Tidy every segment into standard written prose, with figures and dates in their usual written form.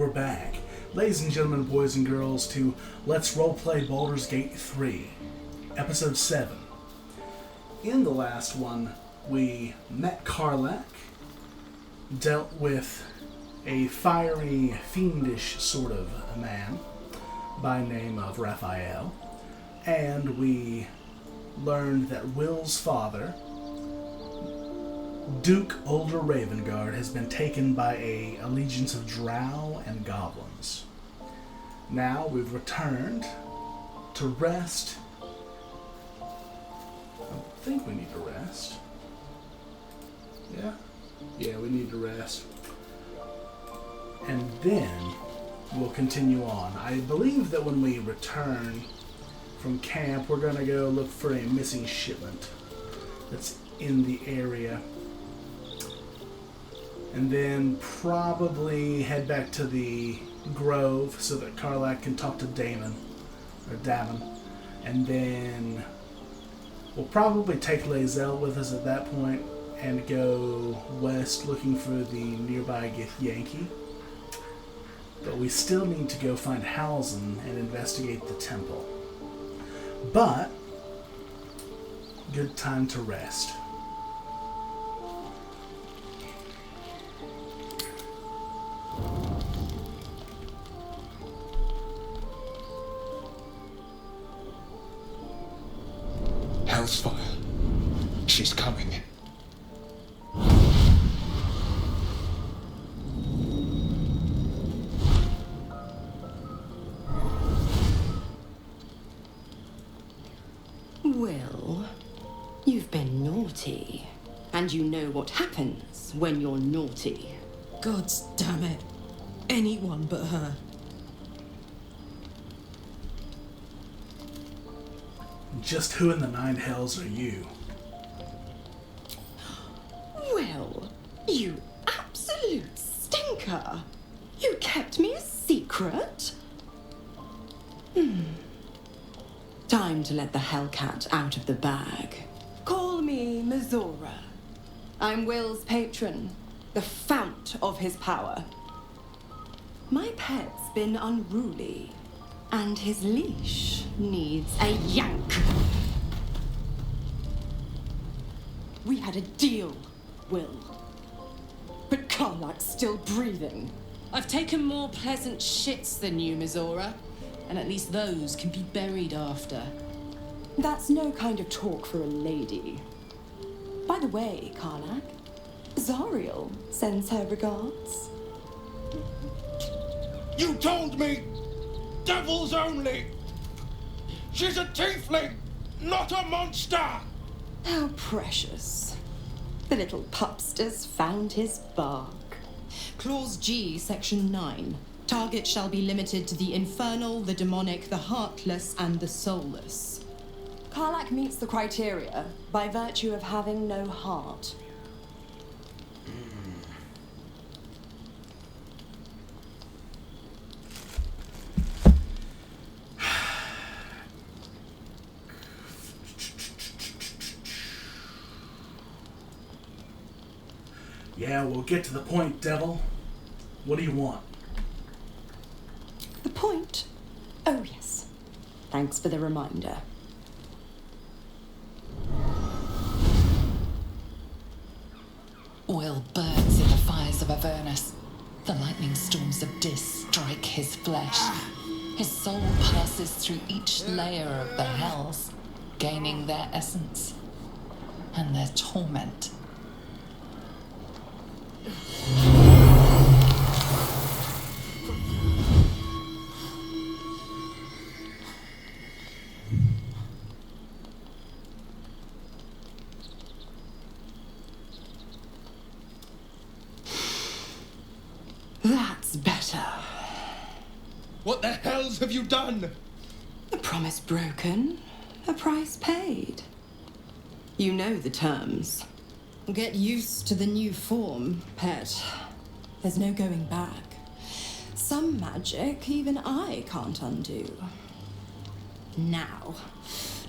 we're back. Ladies and gentlemen, boys and girls, to Let's Roleplay Baldur's Gate 3, Episode 7. In the last one, we met Karlach, dealt with a fiery, fiendish sort of a man by name of Raphael, and we learned that Will's father, Duke Older Ravengard, has been taken by a allegiance of drow and goblins. Now we've returned to rest. I think we need to rest. Yeah, we need to rest. And then we'll continue on. I believe that when we return from camp, we're going to go look for a missing shipment that's in the area. And then probably head back to the grove so that Karlach can talk to Damon. And then we'll probably take Lae'zel with us at that point and go west looking for the nearby Githyanki. But we still need to go find Halsin and investigate the temple. But, good time to rest. Hellsfire. She's coming. Will, you've been naughty, and you know what happens when you're naughty. God damn it. Anyone but her. Just who in the nine hells are you? Will, you absolute stinker. You kept me a secret? Time to let the Hellcat out of the bag. Call me Mizora. I'm Will's patron, the fount of his power. My pet's been unruly, and his leash needs a yank. We had a deal, Will. But Karlach's still breathing. I've taken more pleasant shits than you, Mizora. And at least those can be buried after. That's no kind of talk for a lady. By the way, Karlach, Zariel sends her regards. You told me! Devils only! She's a tiefling, not a monster! How precious. The little pupster's found his bark. Clause G, Section 9. Target shall be limited to the infernal, the demonic, the heartless, and the soulless. Karlach meets the criteria by virtue of having no heart. Yeah, we'll get to the point, devil. What do you want? The point? Oh, yes. Thanks for the reminder. Will burns in the fires of Avernus. The lightning storms of Dis strike his flesh. His soul passes through each layer of the hells, gaining their essence and their torment. That's better. What the hells have you done? A promise broken, a price paid. You know the terms. Get used to the new form, pet. There's no going back. Some magic even I can't undo. Now,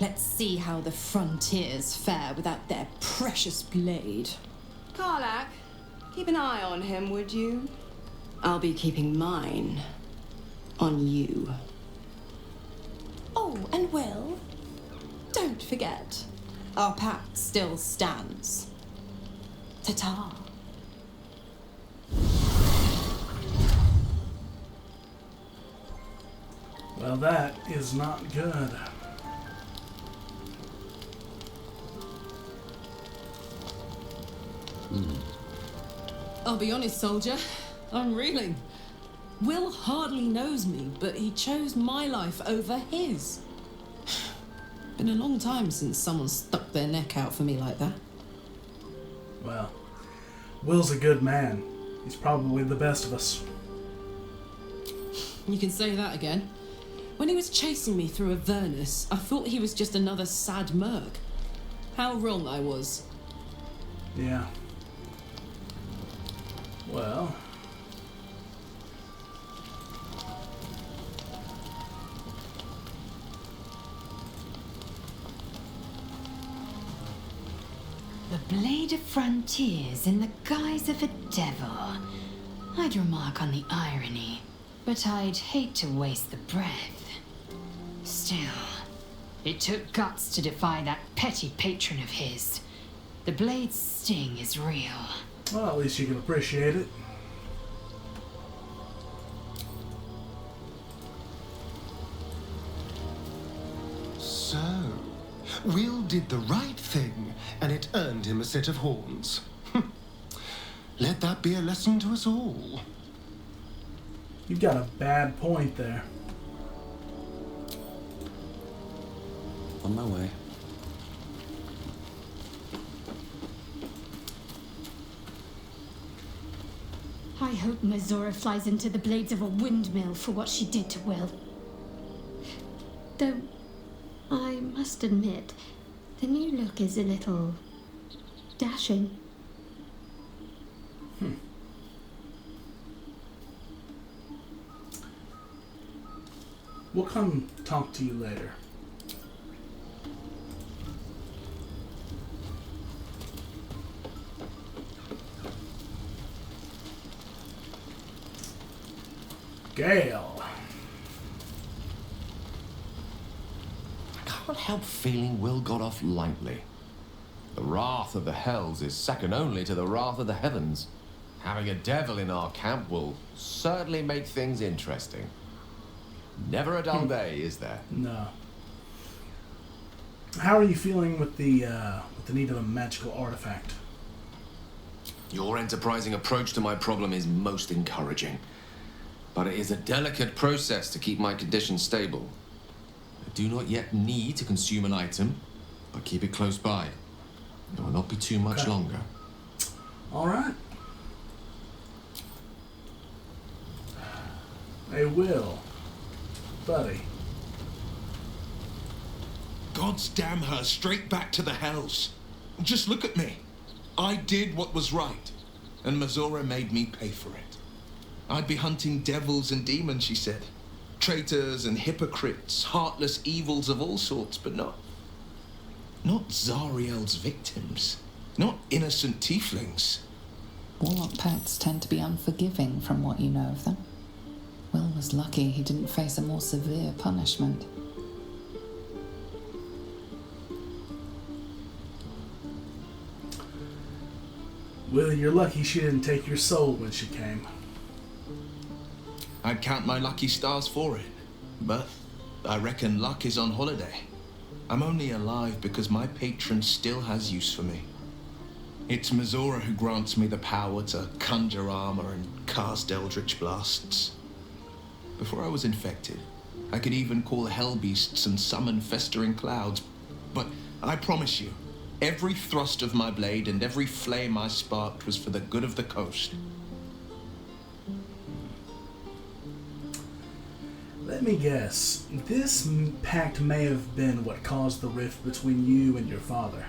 let's see how the frontiers fare without their precious blade. Karlach, keep an eye on him, would you? I'll be keeping mine on you. Oh, and Will, don't forget, our pact still stands. Ta-ta. Well, that is not good. I'll be honest, soldier. I'm reeling. Will hardly knows me, but he chose my life over his. Been a long time since someone stuck their neck out for me like that. Well, Will's a good man. He's probably the best of us. You can say that again. When he was chasing me through Avernus, I thought he was just another sad merc. How wrong I was. Yeah. Well... The blade of frontiers in the guise of a devil. I'd remark on the irony, but I'd hate to waste the breath. Still, it took guts to defy that petty patron of his. The blade's sting is real. Well, at least you can appreciate it. So, Will did the right thing, and it earned him a set of horns. Let that be a lesson to us all. You've got a bad point there. On my way. I hope Mazora flies into the blades of a windmill for what she did to Will. Though, I must admit, the new look is a little... dashing. We'll come talk to you later. Gale. I can't help feeling Will got off lightly. The wrath of the hells is second only to the wrath of the heavens. Having a devil in our camp will certainly make things interesting. Never a dull day, is there? No. How are you feeling with the need of a magical artifact? Your enterprising approach to my problem is most encouraging. But it is a delicate process to keep my condition stable. I do not yet need to consume an item, but keep it close by. It will not be too much longer. All right. Hey, Will. Buddy. God's damn her straight back to the hells. Just look at me. I did what was right, and Mazora made me pay for it. I'd be hunting devils and demons, she said. Traitors and hypocrites, heartless evils of all sorts, but not Zariel's victims. Not innocent tieflings. Warlock pacts tend to be unforgiving from what you know of them. Will was lucky he didn't face a more severe punishment. Will, you're lucky she didn't take your soul when she came. I'd count my lucky stars for it, but I reckon luck is on holiday. I'm only alive because my patron still has use for me. It's Mazora who grants me the power to conjure armor and cast eldritch blasts. Before I was infected, I could even call hell beasts and summon festering clouds. But I promise you, every thrust of my blade and every flame I sparked was for the good of the coast. Let me guess. This pact may have been what caused the rift between you and your father.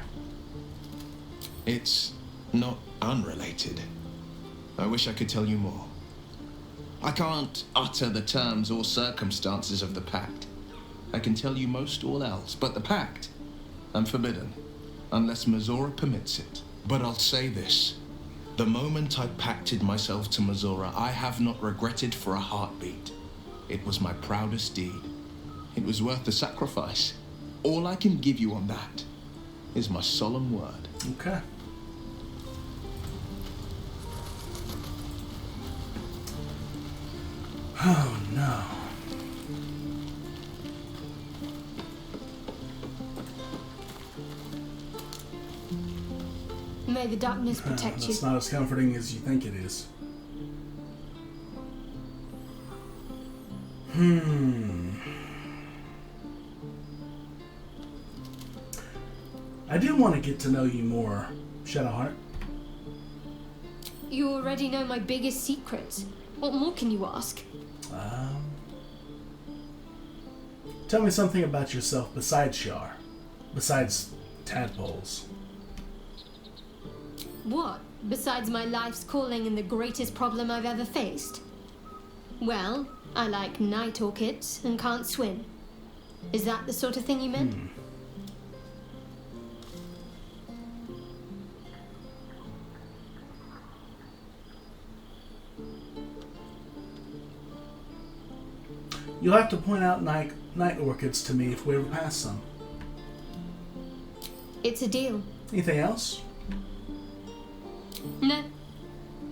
It's not unrelated. I wish I could tell you more. I can't utter the terms or circumstances of the pact. I can tell you most all else, but the pact, I'm forbidden, unless Mazora permits it. But I'll say this. The moment I pacted myself to Missoura, I have not regretted for a heartbeat. It was my proudest deed. It was worth the sacrifice. All I can give you on that is my solemn word. Okay. Oh no. May the darkness protect you. That's not as comforting as you think it is. I do want to get to know you more, Shadowheart. You already know my biggest secrets. What more can you ask? Tell me something about yourself besides Shar. Besides tadpoles. What? Besides my life's calling and the greatest problem I've ever faced? Well, I like night orchids and can't swim. Is that the sort of thing you meant? You'll have to point out night orchids to me if we ever pass some. It's a deal. Anything else? No,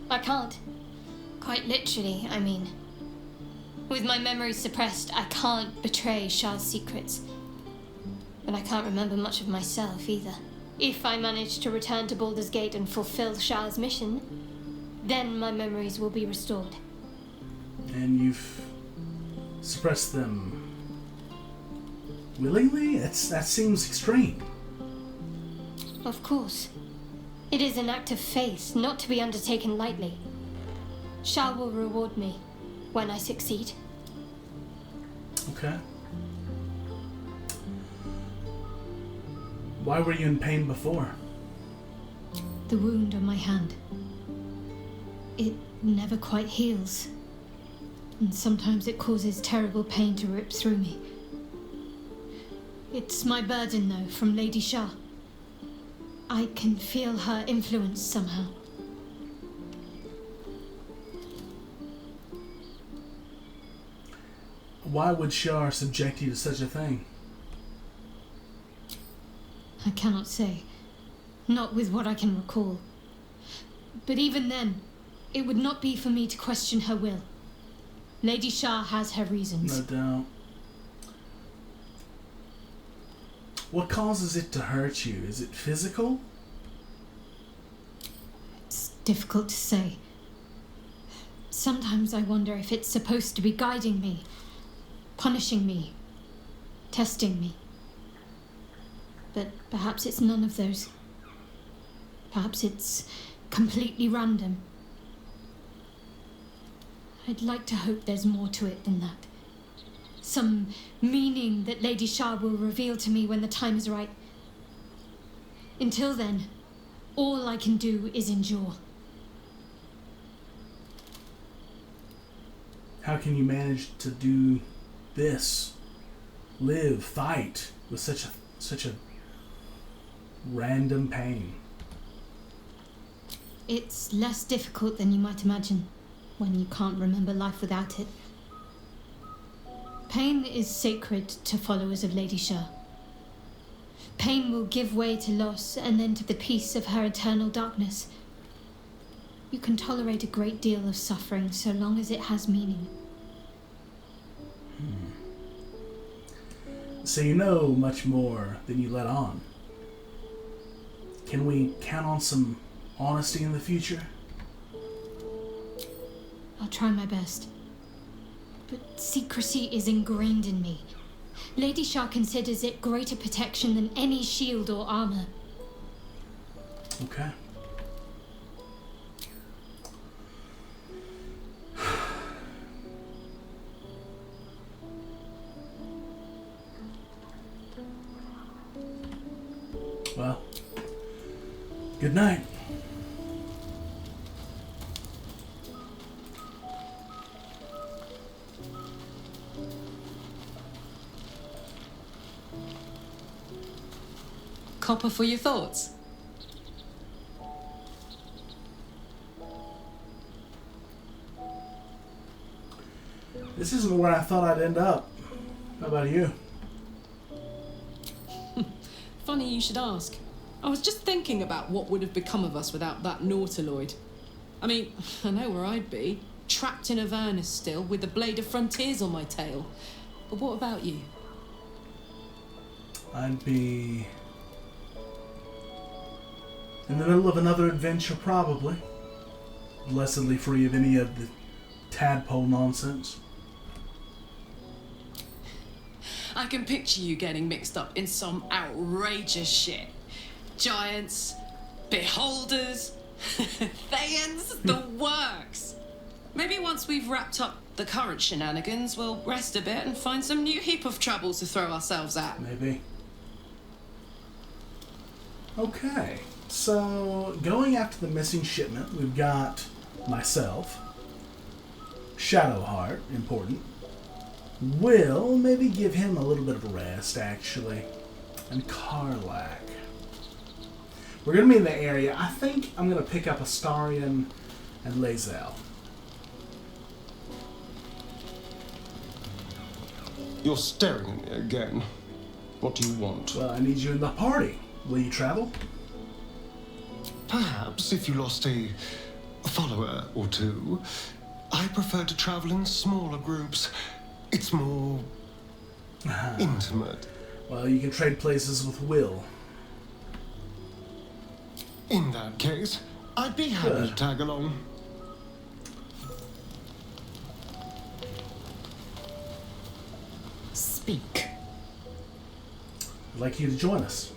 I can't. Quite literally, I mean. With my memory suppressed, I can't betray Shar's secrets. But I can't remember much of myself either. If I manage to return to Baldur's Gate and fulfill Shar's mission, then my memories will be restored. And you've suppressed them willingly? That seems extreme. Of course. It is an act of faith, not to be undertaken lightly. Shar will reward me when I succeed. Okay. Why were you in pain before? The wound on my hand. It never quite heals. And sometimes it causes terrible pain to rip through me. It's my burden, though, from Lady Shar. I can feel her influence somehow. Why would Shar subject you to such a thing? I cannot say. Not with what I can recall. But even then, it would not be for me to question her will. Lady Shar has her reasons. No doubt. What causes it to hurt you? Is it physical? It's difficult to say. Sometimes I wonder if it's supposed to be guiding me, punishing me, testing me. But perhaps it's none of those. Perhaps it's completely random. I'd like to hope there's more to it than that. Some meaning that Lady Shar will reveal to me when the time is right. Until then, all I can do is endure. How can you manage to do this? Live, fight with such a random pain? It's less difficult than you might imagine when you can't remember life without it. Pain is sacred to followers of Lady Shar. Pain will give way to loss and then to the peace of her eternal darkness. You can tolerate a great deal of suffering so long as it has meaning. So you know much more than you let on. Can we count on some honesty in the future? I'll try my best. But secrecy is ingrained in me. Lady Shar considers it greater protection than any shield or armor. Okay. Well, good night. Copper for your thoughts. This isn't where I thought I'd end up. How about you? Funny you should ask. I was just thinking about what would have become of us without that Nautiloid. I mean, I know where I'd be. Trapped in Avernus still, with the Blade of Frontiers on my tail. But what about you? I'd be in the middle of another adventure, probably. Blessedly free of any of the tadpole nonsense. I can picture you getting mixed up in some outrageous shit. Giants, beholders, Thayans, the works. Maybe once we've wrapped up the current shenanigans, we'll rest a bit and find some new heap of troubles to throw ourselves at. Maybe. Okay, so going after the missing shipment, we've got myself, Shadowheart, important. Will, maybe give him a little bit of a rest, actually. And Karlak. We're going to be in the area. I think I'm going to pick up Astarion and Lae'zel. You're staring at me again. What do you want? Well, I need you in the party. Will you travel? Perhaps if you lost a follower or two. I prefer to travel in smaller groups. It's more intimate. Well, you can trade places with Will. In that case, I'd be happy to tag along. Speak. I'd like you to join us.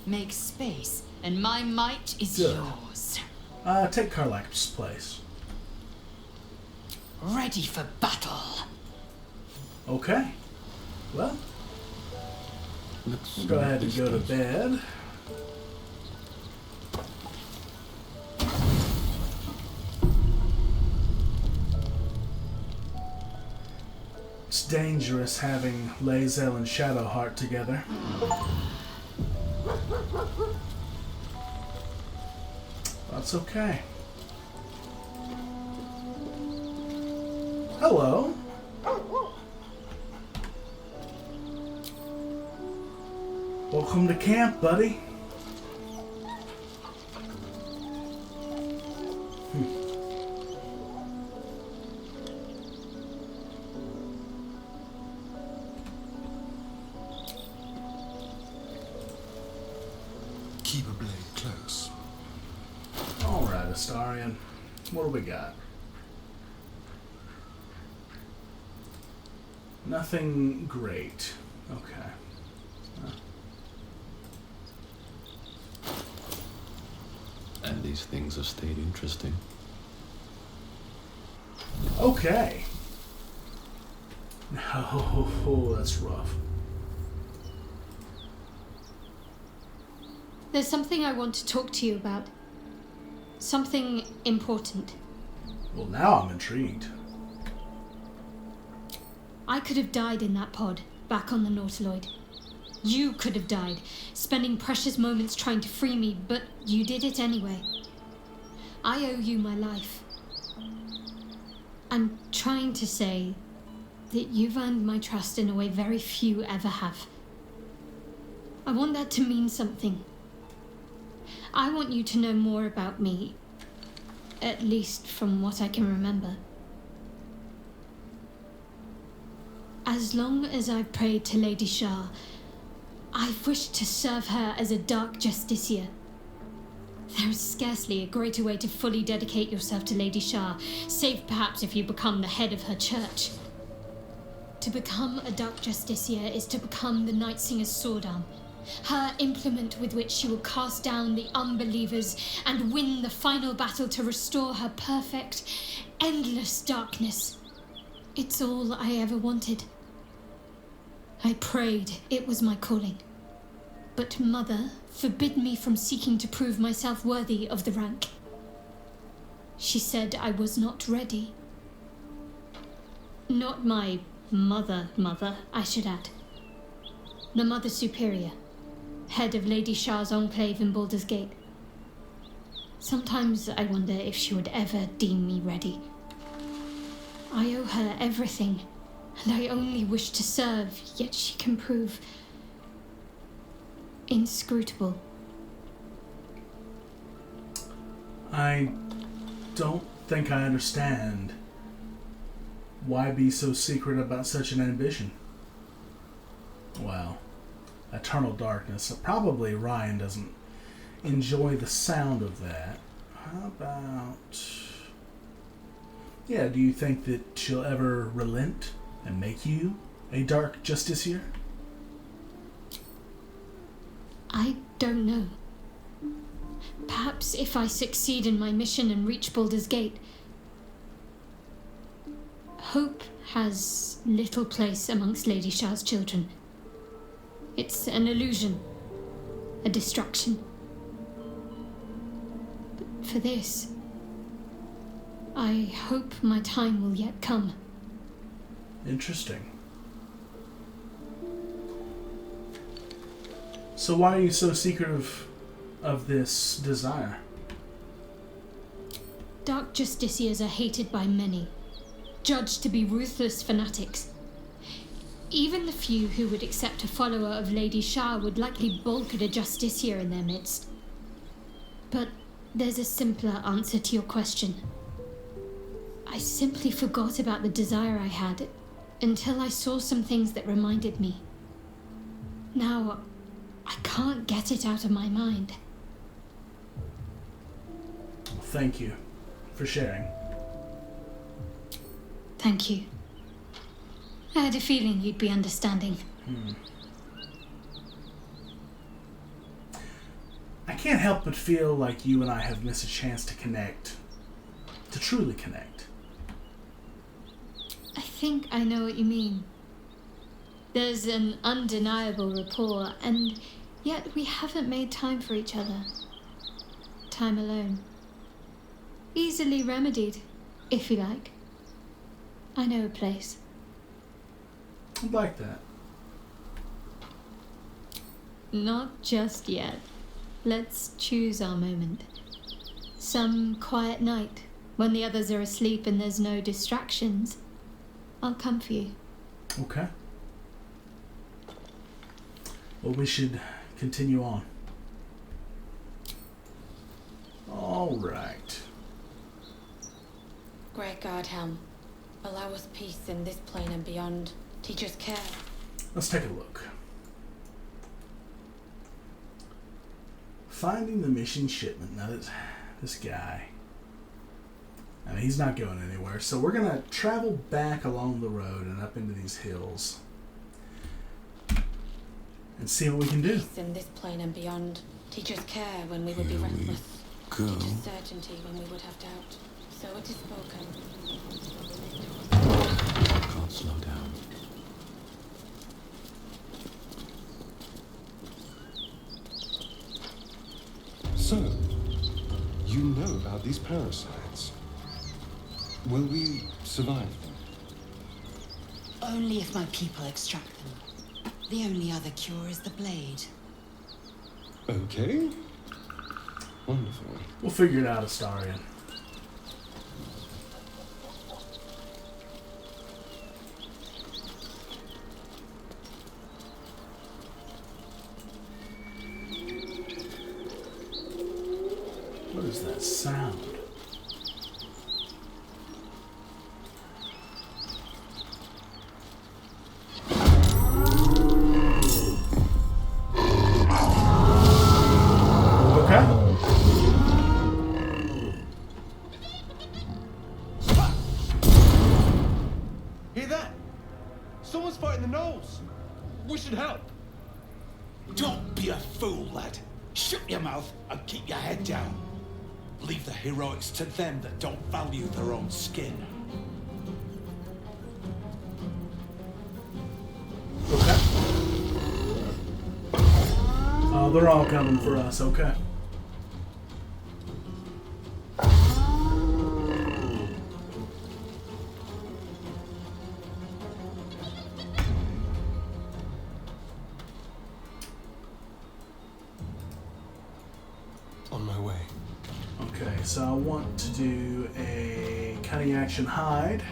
Make space, and my might is Good. yours. Take Karlak's place. Ready for battle. Okay. Well, we'll go ahead and go to bed. It's dangerous having Lae'zel and Shadowheart together. That's okay. Hello. Welcome to camp, buddy. Keep a blade close. Alright, Astarion. What do we got? Nothing great. Okay. And these things have stayed interesting. Okay. Oh, that's rough. There's something I want to talk to you about. Something important. Well, now I'm intrigued. I could have died in that pod, back on the Nautiloid. You could have died, spending precious moments trying to free me, but you did it anyway. I owe you my life. I'm trying to say that you've earned my trust in a way very few ever have. I want that to mean something. I want you to know more about me, at least from what I can remember. As long as I've prayed to Lady Shah, I've wished to serve her as a dark justiciar. There is scarcely a greater way to fully dedicate yourself to Lady Shah, save perhaps if you become the head of her church. To become a dark justiciar is to become the Night Singer's sword arm, her implement with which she will cast down the unbelievers and win the final battle to restore her perfect, endless darkness. It's all I ever wanted. I prayed it was my calling. But Mother forbid me from seeking to prove myself worthy of the rank. She said I was not ready. Not my mother, I should add. The Mother Superior, head of Lady Shah's enclave in Baldur's Gate. Sometimes I wonder if she would ever deem me ready. I owe her everything, and I only wish to serve, yet she can prove inscrutable. I don't think I understand. Why be so secret about such an ambition? Well, eternal darkness. Probably Ryan doesn't enjoy the sound of that. How about... Yeah, do you think that she'll ever relent and make you a dark justiciar? I don't know. Perhaps if I succeed in my mission and reach Baldur's Gate. Hope has little place amongst Lady Shah's children. It's an illusion, a distraction. But for this, I hope my time will yet come. Interesting. So why are you so secretive of this desire? Dark justiciars are hated by many, judged to be ruthless fanatics. Even the few who would accept a follower of Lady Shah would likely balk at a justiciar in their midst. But there's a simpler answer to your question. I simply forgot about the desire I had until I saw some things that reminded me. Now, I can't get it out of my mind. Thank you for sharing. Thank you. I had a feeling you'd be understanding. I can't help but feel like you and I have missed a chance to connect. To truly connect. I think I know what you mean. There's an undeniable rapport, and yet we haven't made time for each other. Time alone. Easily remedied, if you like. I know a place. I'd like that. Not just yet. Let's choose our moment. Some quiet night, when the others are asleep and there's no distractions, I'll come for you. Okay. Well, we should continue on. All right. Great God, Helm, allow us peace in this plane and beyond. Teach us care. Let's take a look. Finding the mission shipment. Now, this guy. I mean, he's not going anywhere. So we're going to travel back along the road and up into these hills. And see what we can do. Peace in this plane and beyond. Teach us care when we would be reckless. Go. Teach us certainty when we would have doubt. So it is spoken. Can't slow down. So, you know about these parasites. Will we survive them? Only if my people extract them. The only other cure is the blade. Okay. Wonderful. We'll figure it out, Astarion. What is that sound? Hear that? Someone's fighting the Gnolls. We should help. Don't be a fool, lad. Shut your mouth and keep your head down. Leave the heroics to them that don't value their own skin. Okay. Oh, they're all coming for us, okay. On my way. Okay, so I want to do a cutting action hide.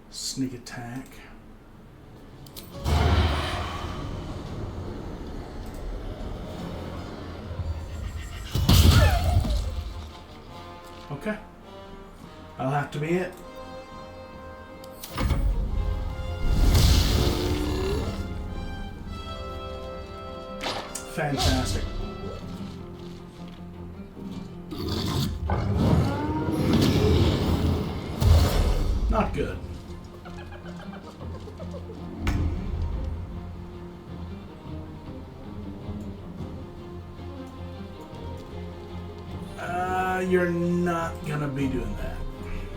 sneak attack. Okay. That'll have to be it. Fantastic. Not good. You're not gonna be doing that.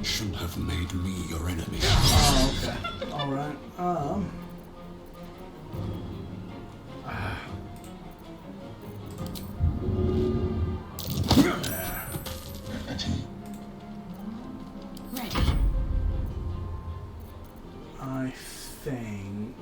Shouldn't have made me your enemy. Oh, okay. Alright. Ready. I think...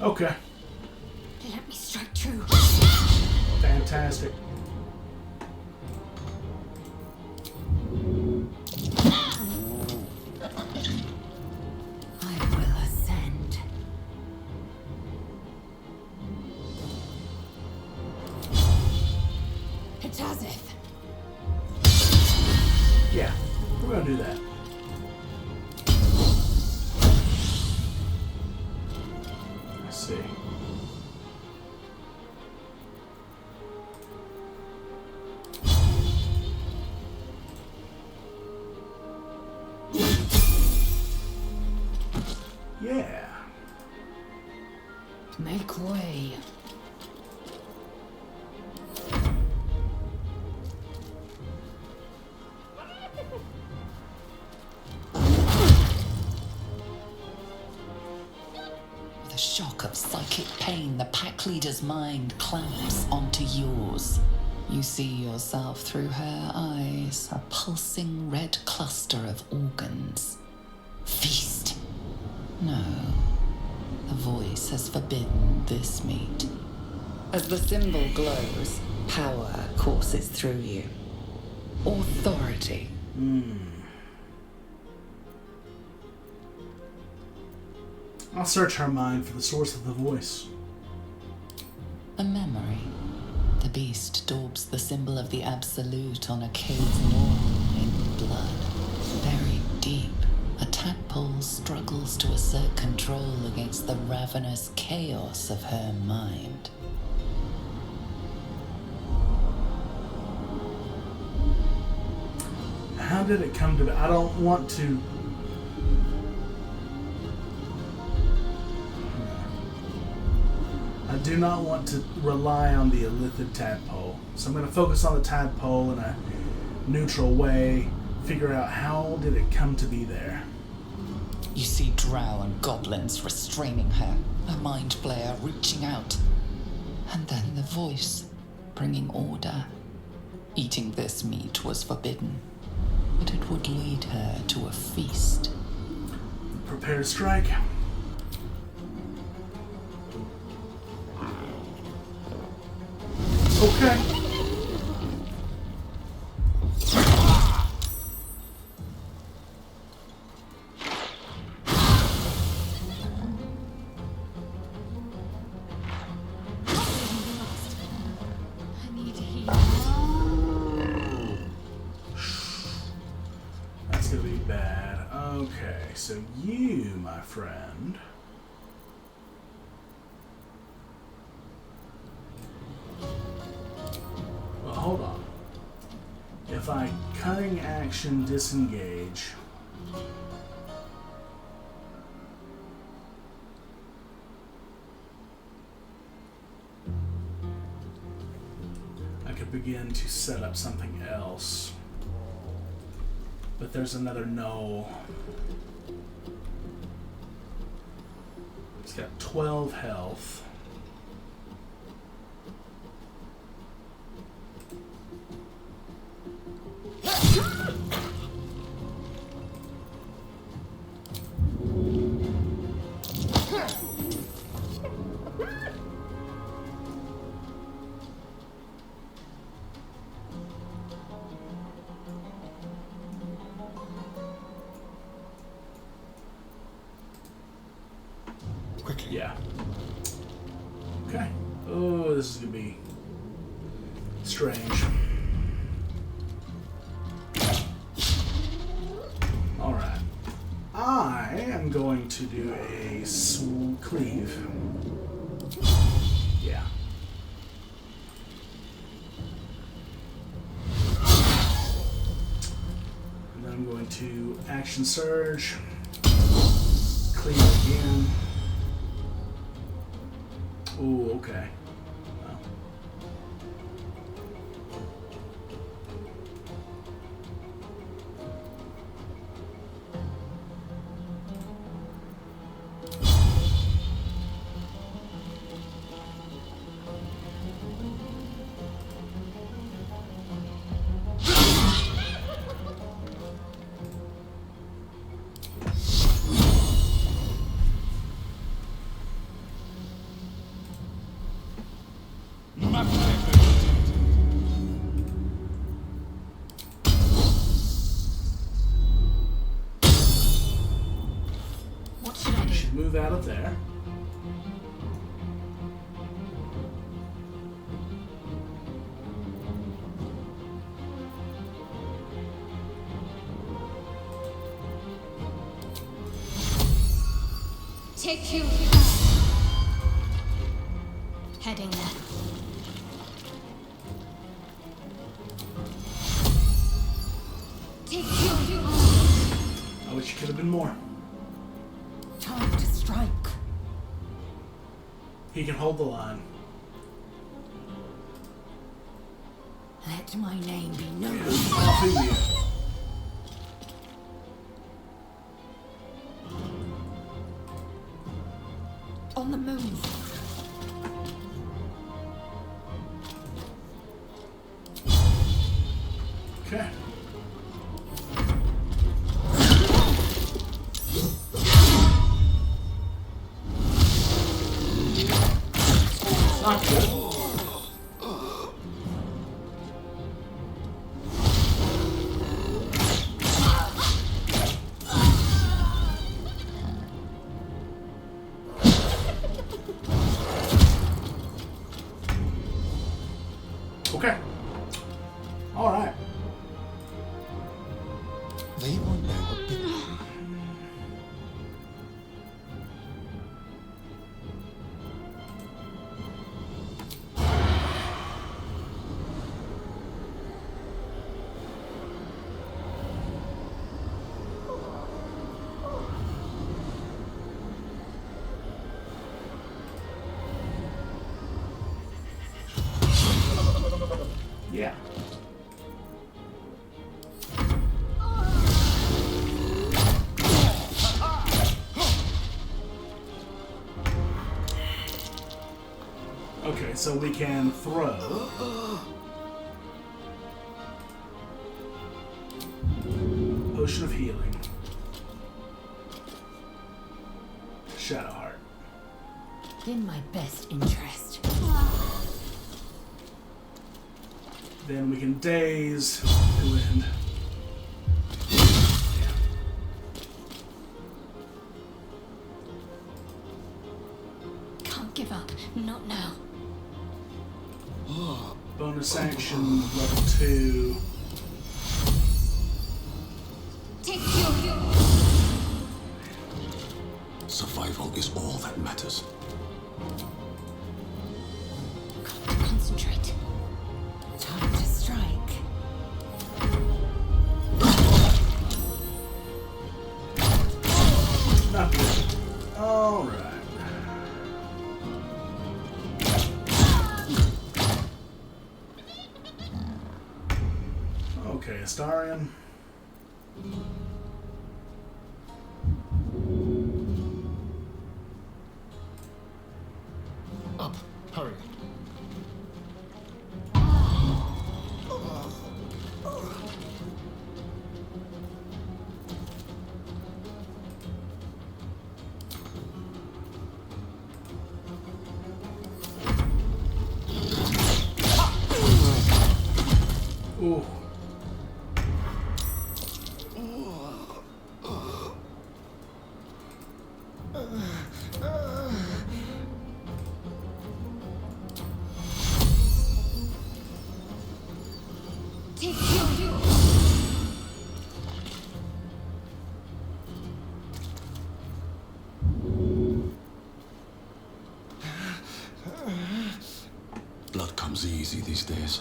Okay. Let me strike true. Fantastic. I will ascend. Hitazith. Yeah, we're gonna do that. I see. Yeah. Make way. With a shock of psychic pain, the pack leader's mind clamps onto yours. You see yourself through her eyes, a pulsing red cluster of organs. Feast. No. The voice has forbidden this meat. As the symbol glows, power courses through you. Authority. I'll search her mind for the source of the voice. A memory. The beast daubs the symbol of the Absolute on a cave wall in blood. Buried deep, a tadpole struggles to assert control against the ravenous chaos of her mind. How did it come to be? I don't want to... I do not want to rely on the illithid tadpole. So I'm going to focus on the tadpole in a neutral way, figure out how did it come to be there. You see drow and goblins restraining her, a mind flayer reaching out. And then the voice, bringing order. Eating this meat was forbidden, but it would lead her to a feast. Prepare to strike. Okay. That's gonna be bad. Okay, so you, my friend. Well, hold on. If I cutting action disengage, I could begin to set up something else. But there's another Gnoll. He's got 12 health. Yeah. Okay. Oh, this is gonna be strange. Alright. I am going to do a cleave. Yeah. And then I'm going to action surge. Cleave again. Oh, okay. Well. Move out of there. Take you. Heading there. Take you. I wish you could have been more. Time to strike. He can hold the line. Let my name be known. Off of you. On the move. Okay. Not good. Okay. All right. They won't know what bit. Yeah. Okay, so we can throw. Potion of healing. Shadowheart. In my best interest. Then we can daze the wind. Can't give up. Not now. Bonus action level 2. Take you. Survival is all that matters. Concentrate. Time to strike. Not good. All right. Okay, Astarion. Up. Hurry. Ooh. Blood comes easy these days.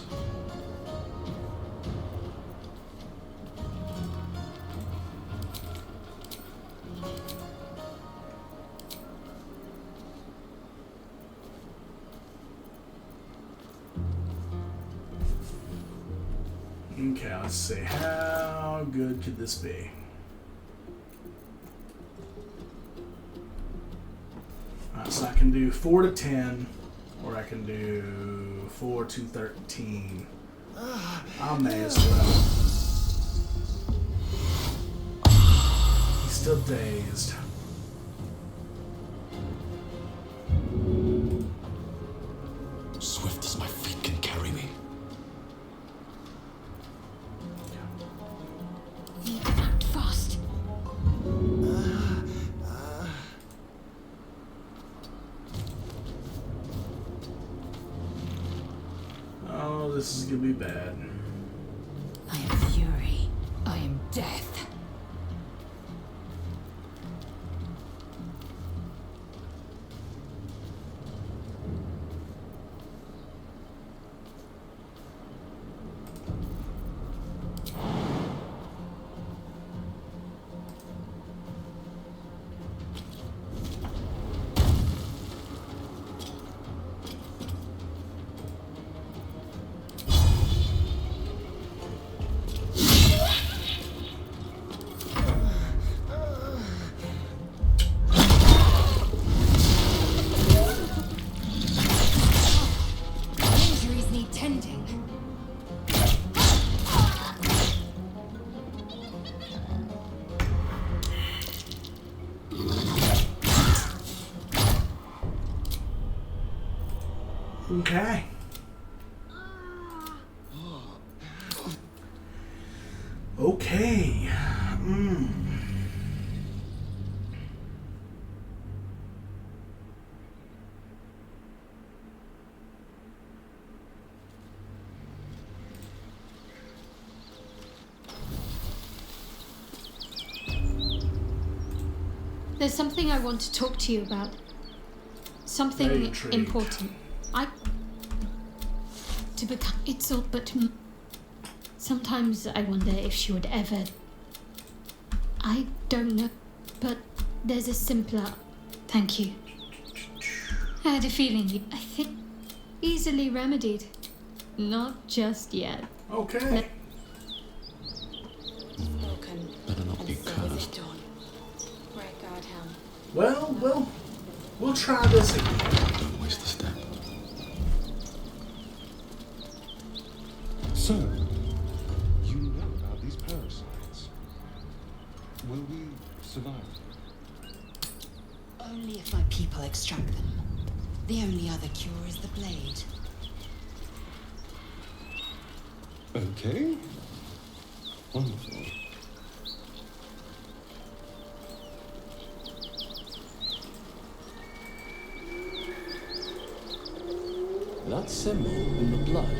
Okay, let's see. How good could this be? Alright, so I can do 4 to 10, or I can do 4 to 13. I may as well. He's still dazed. Swift as my feet can carry me. Need to act fast. Oh, this is gonna be bad. I am fury. I am death. Injuries need tending. Okay. Okay. There's something I want to talk to you about. Very Something intrigued. important. To become. It's all but. Sometimes I wonder if she would ever. I don't know. But there's a simpler. Thank you. I had a feeling. I think. Easily remedied. Not just yet. Okay. Spoken. Better not be And so is it done. Right guard helm. Well, we'll try this again. Don't waste a step. So, you know about these parasites. Will we survive? Only if my people extract them. The only other cure is the blade. Okay. Wonderful. That symbol in the blood.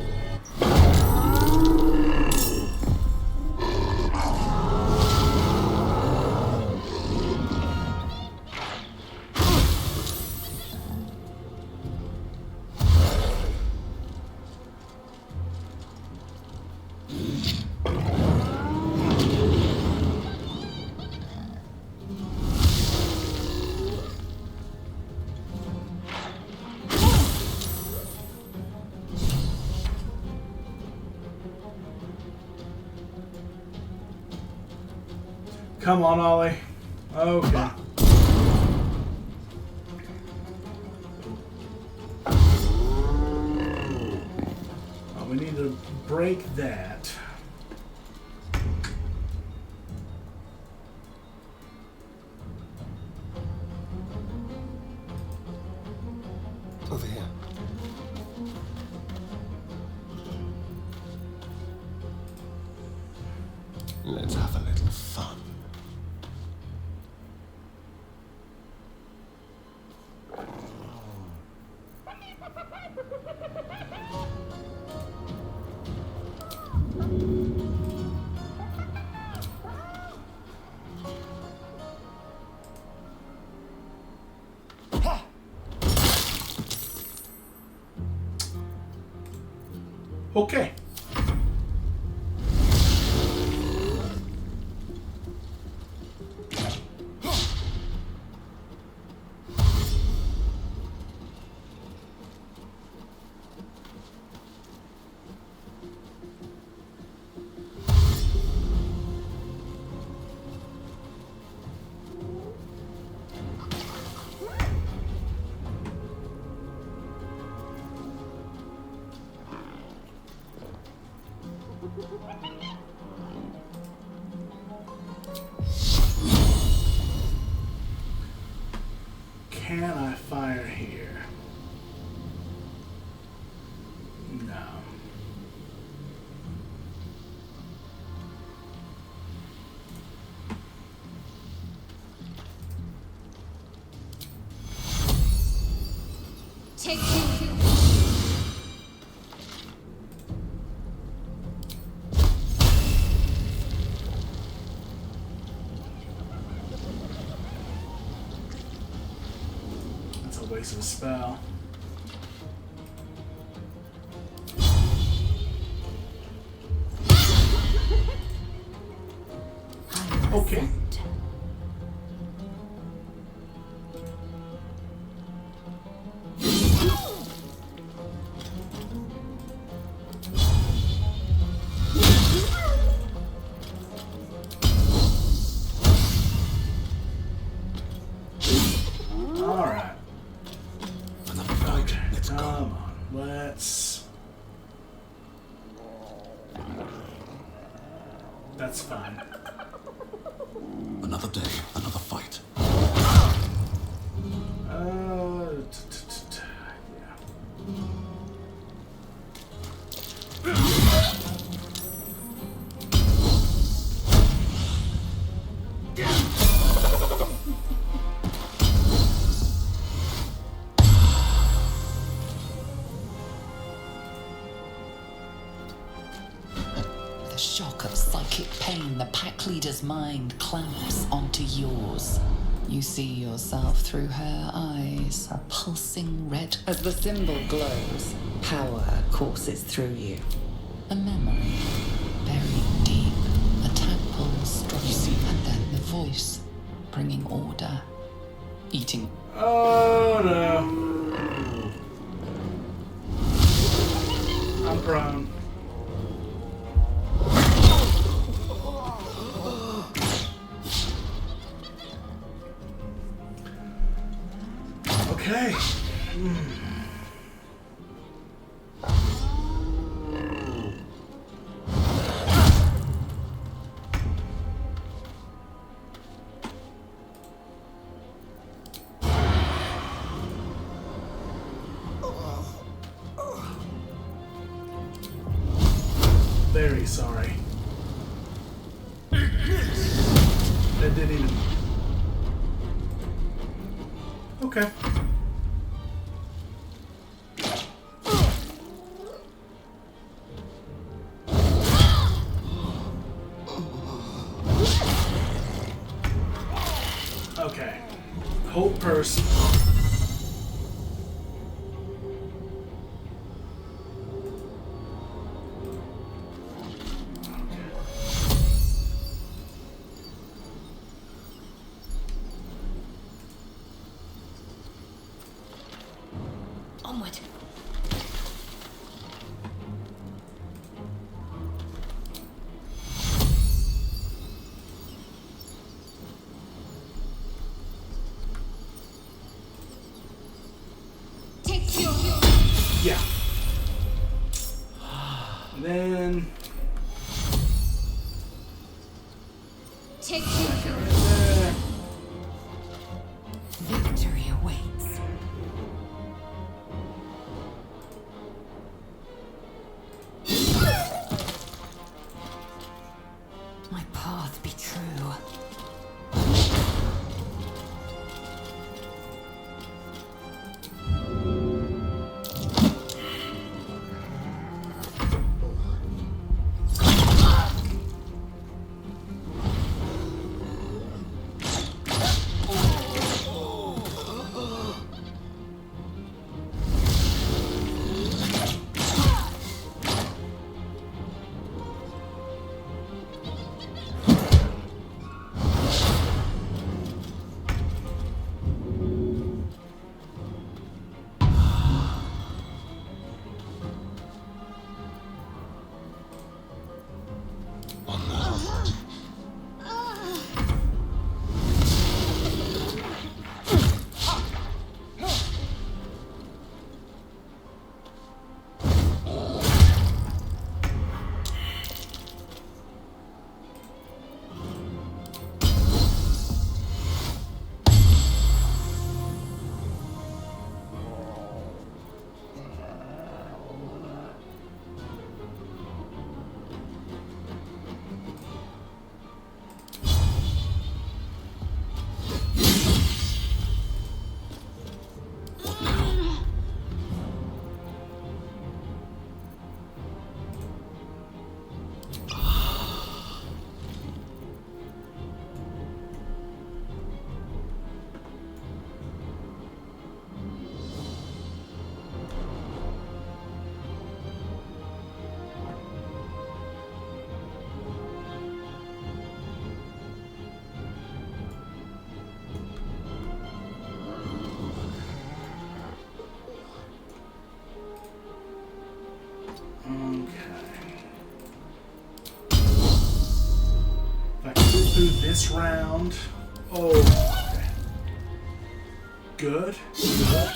Come on, Ollie. Okay. Oh, we need to break that. Over here. Let's have a little fun. Okay. Can I fire here? No. Take two. That's a waste of a spell. Okay. Alright. Another fight. Let's Come go. on. Let's... That's fine. Another day, another fight. The shock of psychic pain, the pack leader's mind clamps onto yours. You see yourself through her eyes, a pulsing red. As the symbol glows, power courses through you. A memory, buried deep, a tadpole struggling, and then the voice, bringing order, eating. Oh no. I'm prone. Okay. Very sorry. That didn't even... Okay. Okay. Hold purse. Onward. Yeah. And then... Take Victory awaits. My path be true. Through this round. Oh, okay. Good. Good.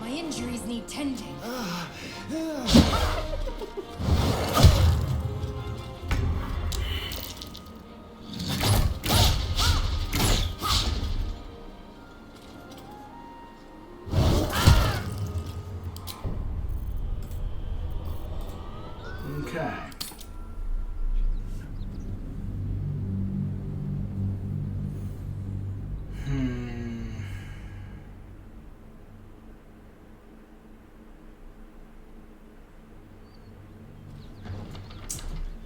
My injuries need tending. Okay.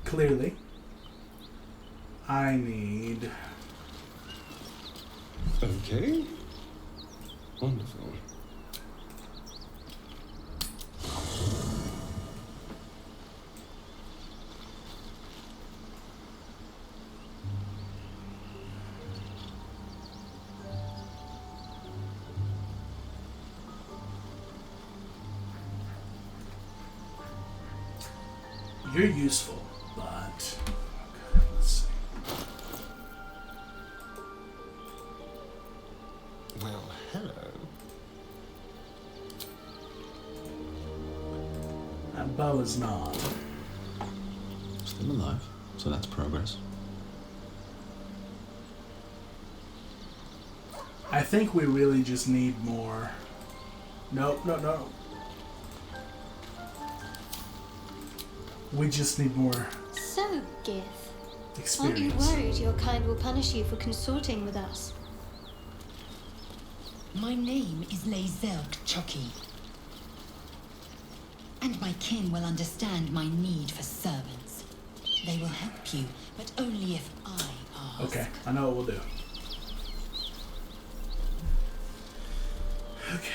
Clearly, I need... Okay. Wonderful. You're useful, but... Okay, let's see. Well, hello. That bow is not. Still alive, so that's progress. I think we really just need more... Nope, no, no. We just need more So, Gith, aren't you experience. worried your kind will punish you for consorting with us? My name is Lazerk Chucky. And my kin will understand my need for servants. They will help you, but only if I ask. Okay, I know what we'll do. Okay.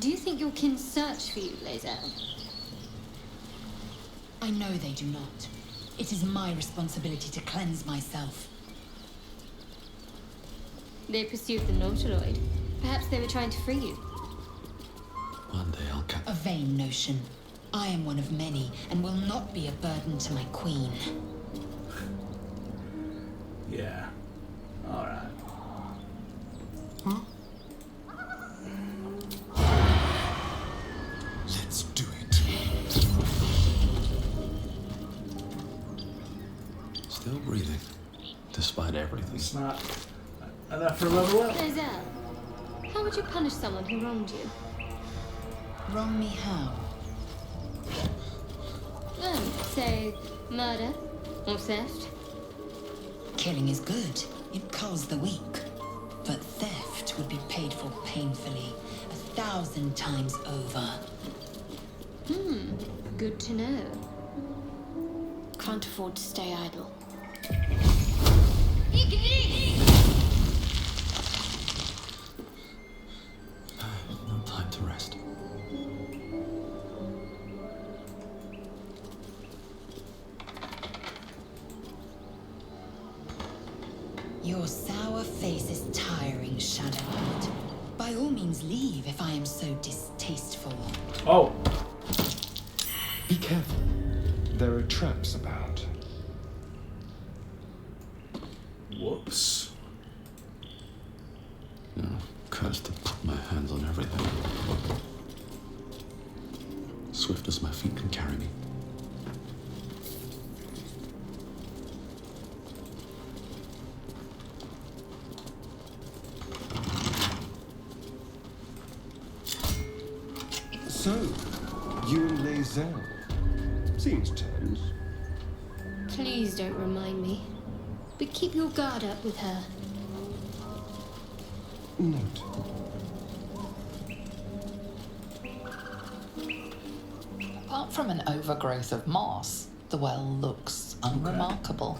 Do you think your kin search for you, Lazel? I know they do not. It is my responsibility to cleanse myself. They pursued the Nautiloid. Perhaps they were trying to free you. One day I'll catch. A vain notion. I am one of many, and will not be a burden to my queen. Yeah. Alright. Let's do it. Still breathing, despite everything. It's not enough for level up. Lizelle, how would you punish someone who wronged you? Wrong me how? Say, murder or theft? Killing is good. It culls the weak. But theft would be paid for painfully, 1,000 times over. Good to know. Can't afford to stay idle. No time to rest. Your sour face is tiring, Shadowheart. By all means leave if I am so distasteful. Oh. Be careful. There are traps about. Whoops. Cursed to put my hands on everything. Swift as my feet can carry me. So, you and Lizelle. Seems tense. Please don't remind me. But keep your guard up with her. Note. Apart from an overgrowth of moss, the well looks unremarkable.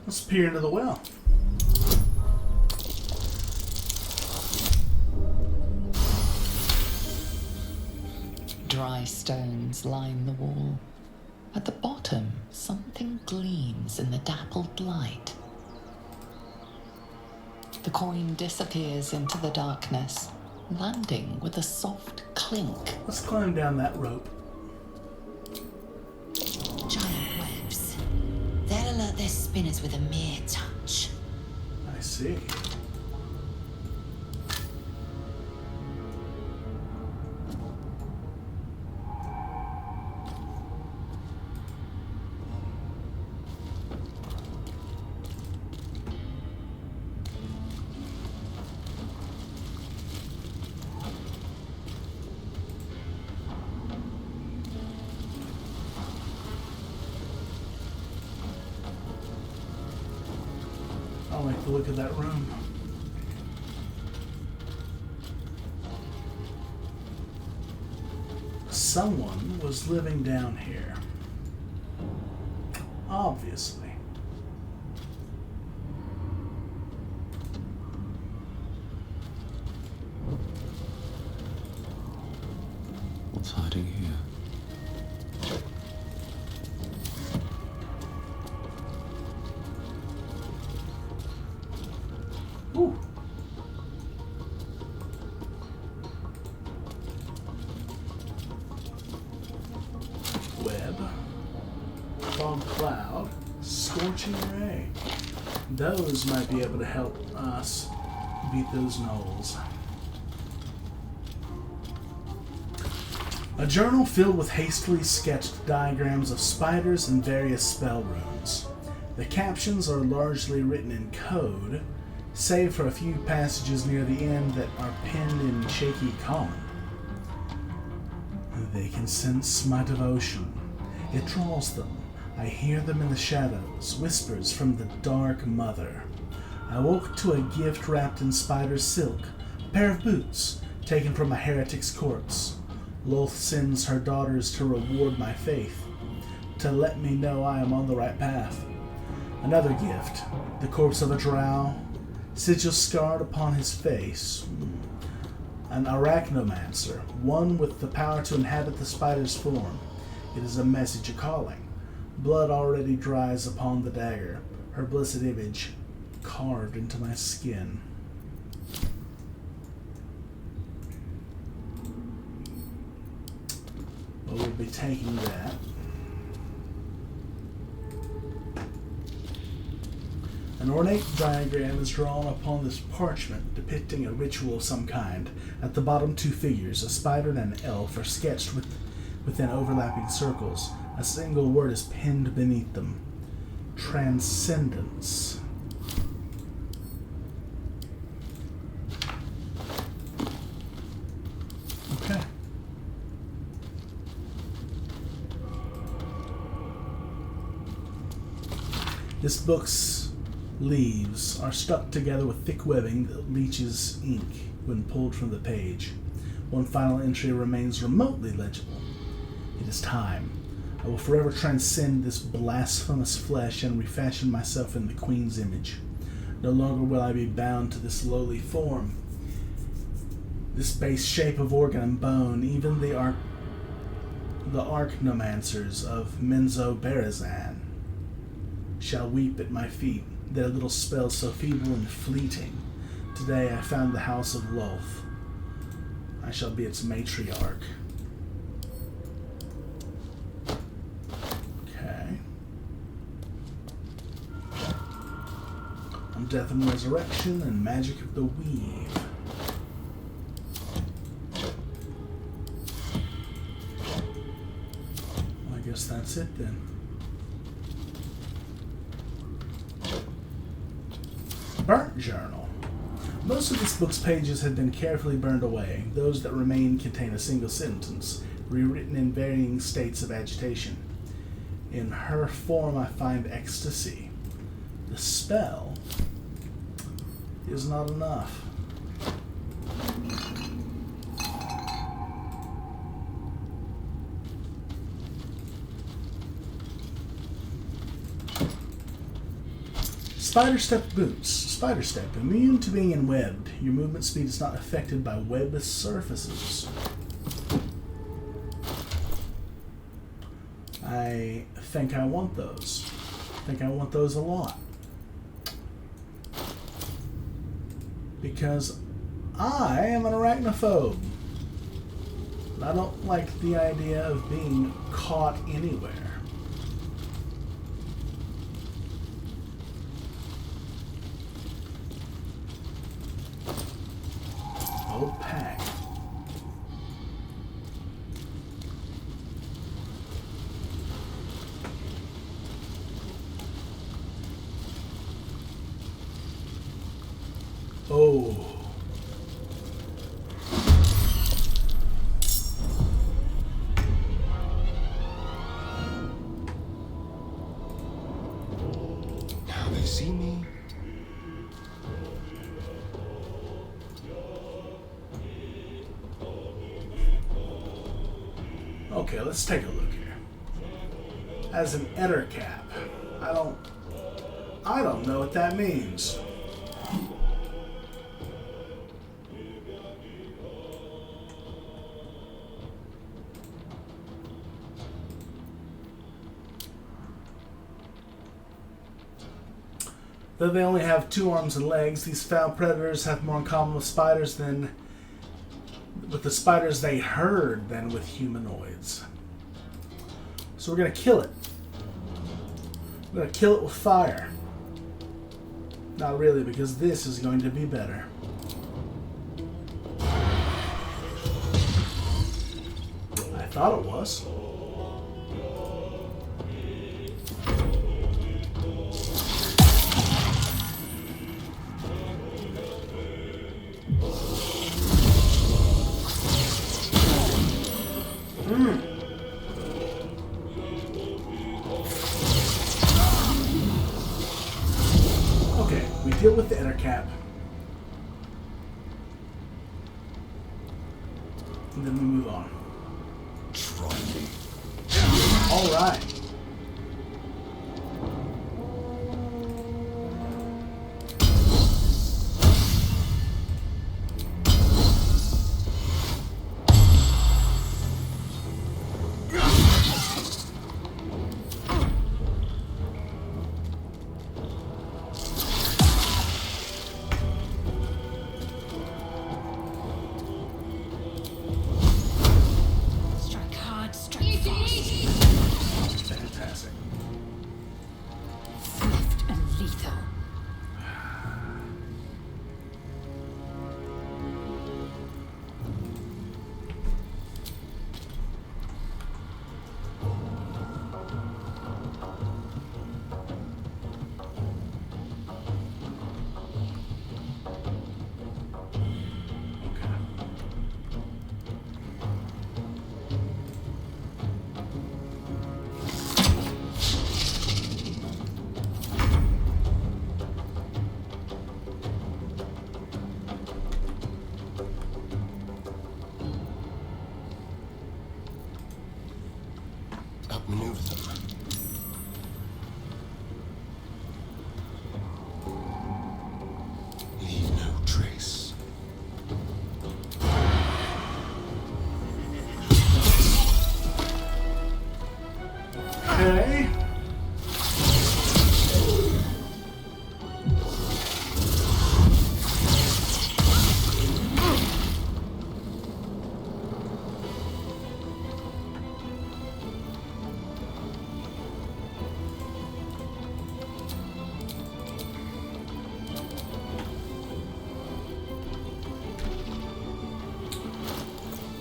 Let's peer into the well. Dry stones line the wall. At the bottom, something gleams in the dappled light. The coin disappears into the darkness, landing with a soft clink. Let's climb down that rope. Giant webs. They'll alert their spinners with a mere touch. I see. I like the look of that room. Someone was living down here. Obviously. What's hiding here? Ooh. Web. Fog cloud. Scorching ray. Those might be able to help us beat those gnolls. A journal filled with hastily sketched diagrams of spiders and various spell runes. The captions are largely written in code, save for a few passages near the end that are penned in shaky common. They can sense my devotion. It draws them. I hear them in the shadows, whispers from the Dark Mother. I woke to a gift wrapped in spider silk, a pair of boots, taken from a heretic's corpse. Loth sends her daughters to reward my faith, to let me know I am on the right path. Another gift, the corpse of a drow, sigil scarred upon his face. An arachnomancer, one with the power to inhabit the spider's form. It is a message of calling. Blood already dries upon the dagger, her blessed image carved into my skin. But we'll be taking that. An ornate diagram is drawn upon this parchment depicting a ritual of some kind. At the bottom, two figures, a spider and an elf, are sketched within overlapping circles. A single word is pinned beneath them. Transcendence. Okay. This book's leaves are stuck together with thick webbing that leaches ink when pulled from the page. One final entry remains remotely legible. It is time. I will forever transcend this blasphemous flesh and refashion myself in the Queen's image. No longer will I be bound to this lowly form, this base shape of organ and bone. Even the archnomancers of Menzoberranzan shall weep at my feet, their little spells so feeble and fleeting. Today I found the house of Lolth. I shall be its matriarch. Okay. On Death and Resurrection and Magic of the Weave. I guess that's it then. Burnt Journal. Most of this book's pages have been carefully burned away. Those that remain contain a single sentence, rewritten in varying states of agitation. In her form I find ecstasy. The spell is not enough. Spider Step Boots. Spider Step. Immune to being enwebbed. Your movement speed is not affected by web surfaces. I think I want those. I think I want those a lot. Because I am an arachnophobe. I don't like the idea of being caught anywhere. Pack. Oh. Now they see me. Okay, let's take a look here. As an ettercap, I don't know what that means. Though they only have 2 arms and legs, these foul predators have more in common with spiders than with the spiders they herd than with humanoids. So we're gonna kill it. We're gonna kill it with fire. Not really, because this is going to be better. I thought it was. Okay, we deal with the inner cap. And then we move on. Try me. Alright. Interesting. Swift and lethal. Outmaneuver them. Leave no trace. Okay.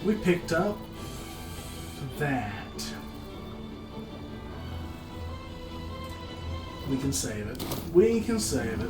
We picked up that. We can save it. We can save it.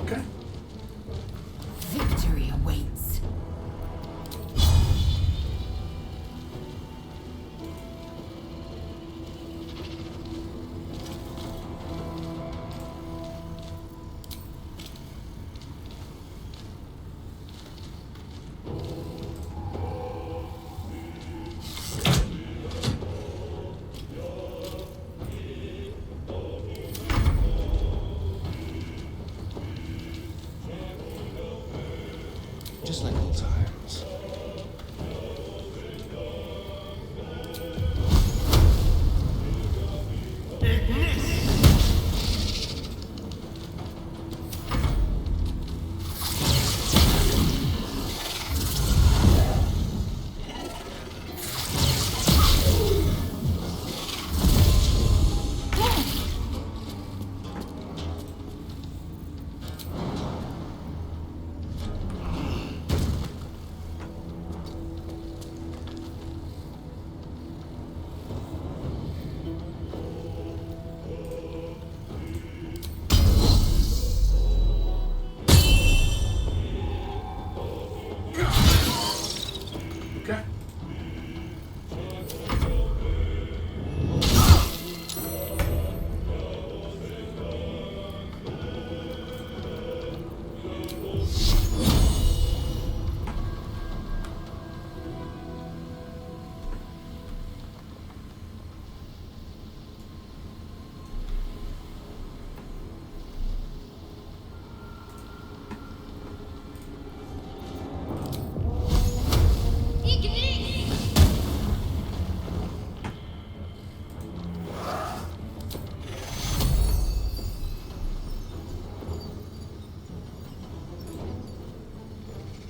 Okay. Victory awaits. Just like old times. Okay.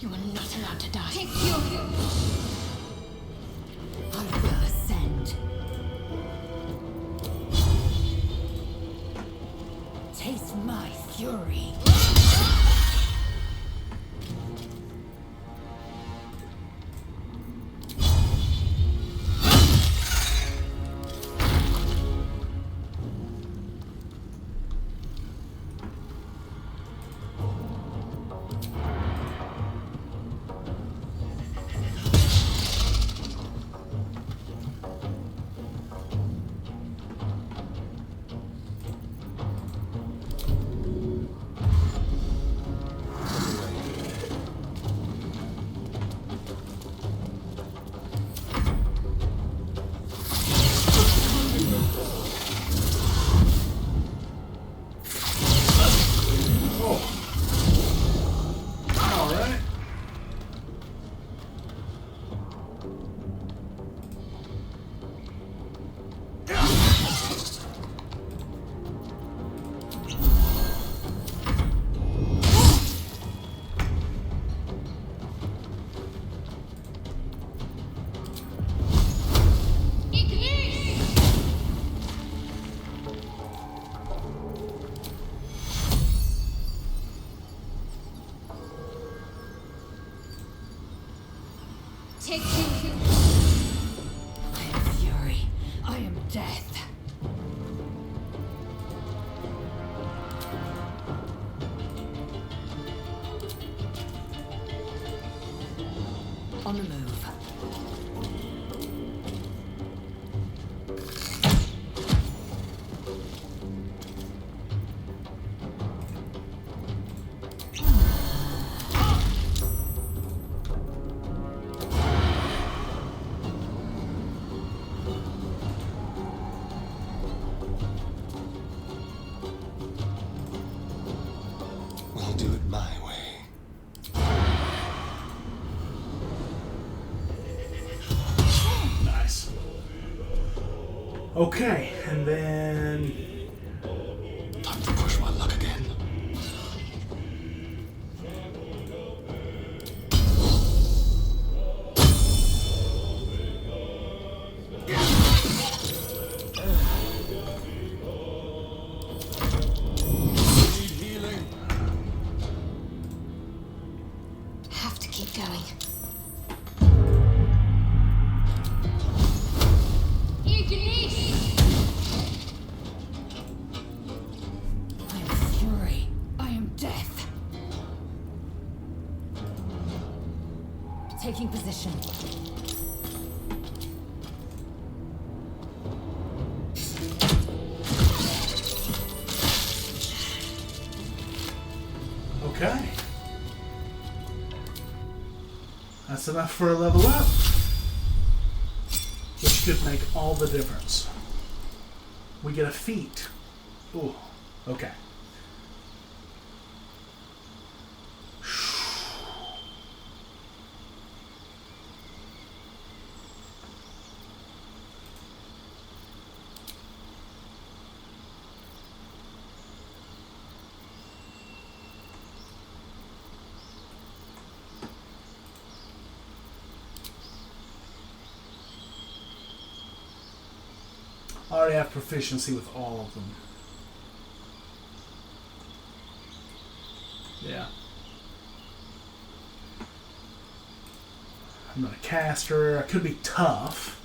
You are not allowed to die. I will ascend. Taste my fury. Take you. I am fury. I am death. On the move. We'll do it my way. Nice. Okay, and then Time to push my luck again. Have to keep going. I am fury. I am death. Taking position. okay. That's enough for a level up, which could make all the difference. We get a feat. Ooh, okay. I already have proficiency with all of them. Yeah. I'm not a caster. I could be tough.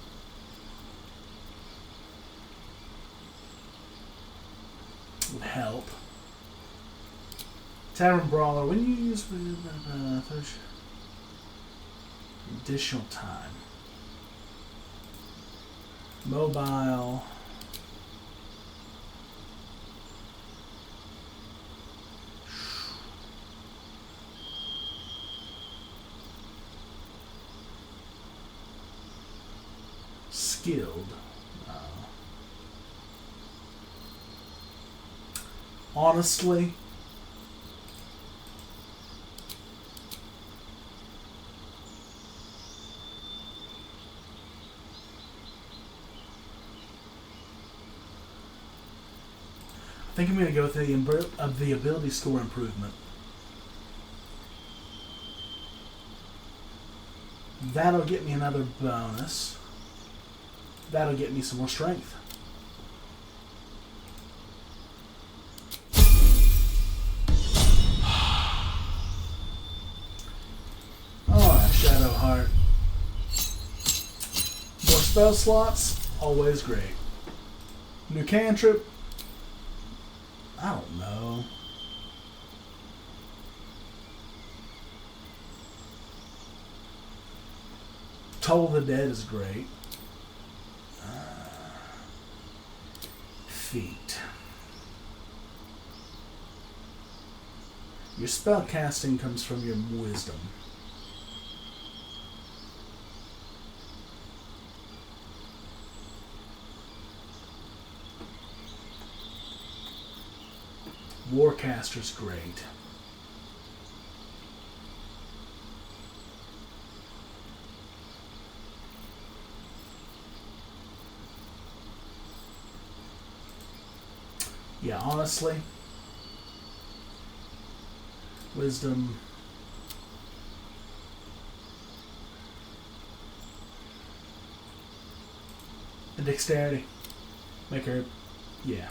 Would help. Tavern Brawler. When you use additional time. Mobile. Skilled. Honestly, I think I'm going to go with the ability score improvement. That'll get me another bonus. That'll get me some more strength. Alright, Shadow Heart. More spell slots, always great. New cantrip. I don't know. Toll the Dead is great. Feet. Your spell casting comes from your wisdom. Warcaster's great. Yeah, honestly, wisdom. And dexterity. Make her, yeah.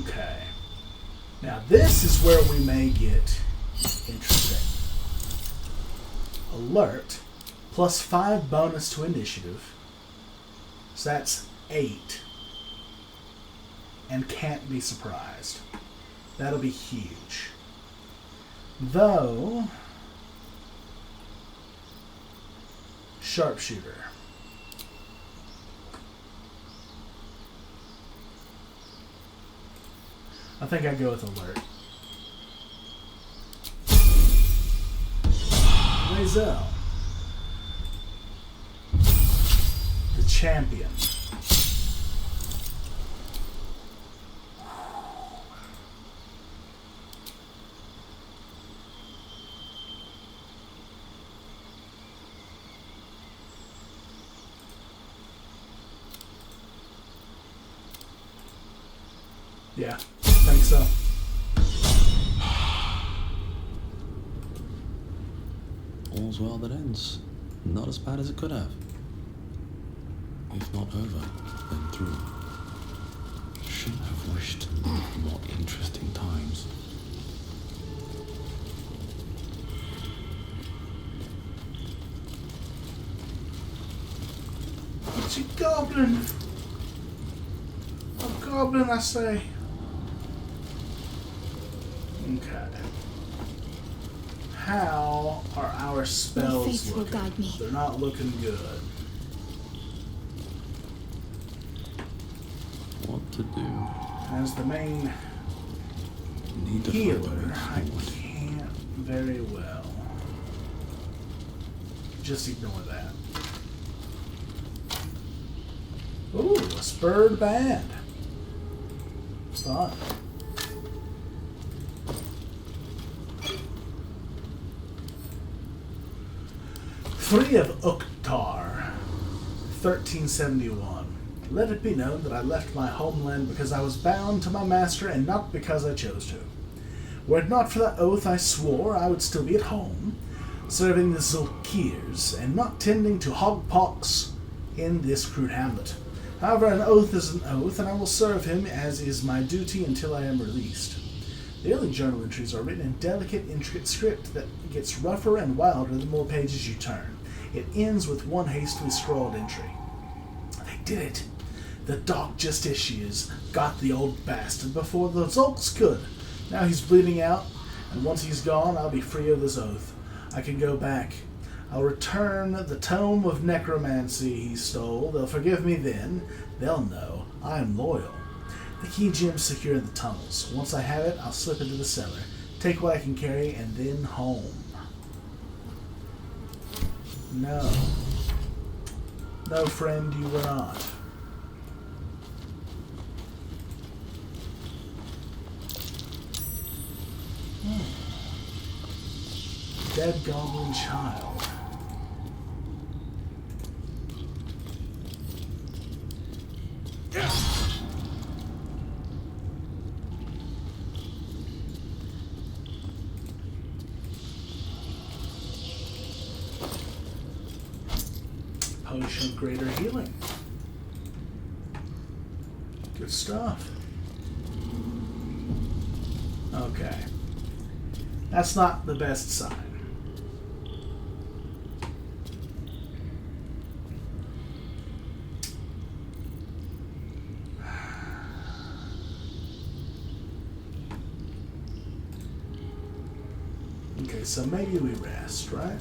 Okay. Now this is where we may get Interesting. Alert, plus 5 bonus to initiative. So that's 8. And can't be surprised. That'll be huge. Though, sharpshooter. I think I'd go with alert. Lae'zel, the champion. Yeah, I think so. All's well that ends. Not as bad as it could have. If not over, then through. Should have wished more interesting times. It's a goblin. A goblin, I say. Okay. How are our spells My faith will looking? guide me. They're not looking good. What to do? As the main Need to healer, find a way I forward. can't very well. Just ignore that. Ooh, a spurred band. Fun. Three of Uktar, 1371. Let it be known that I left my homeland because I was bound to my master and not because I chose to. Were it not for that oath I swore, I would still be at home, serving the Zulkirs and not tending to hogpox in this crude hamlet. However, an oath is an oath, and I will serve him as is my duty until I am released. The early journal entries are written in delicate, intricate script that gets rougher and wilder the more pages you turn. It ends with one hastily scrawled entry. They did it. The Doc Justitias got the old bastard before the Zulks could. Now he's bleeding out, and once he's gone, I'll be free of this oath. I can go back. I'll return the tome of necromancy he stole. They'll forgive me then. They'll know I am loyal. The key gem's secure in the tunnels. Once I have it, I'll slip into the cellar, take what I can carry, and then home. No. No, friend, you were not. Dead goblin child. Potion of greater healing. Good stuff. Okay. That's not the best sign. Okay, so maybe we rest, right?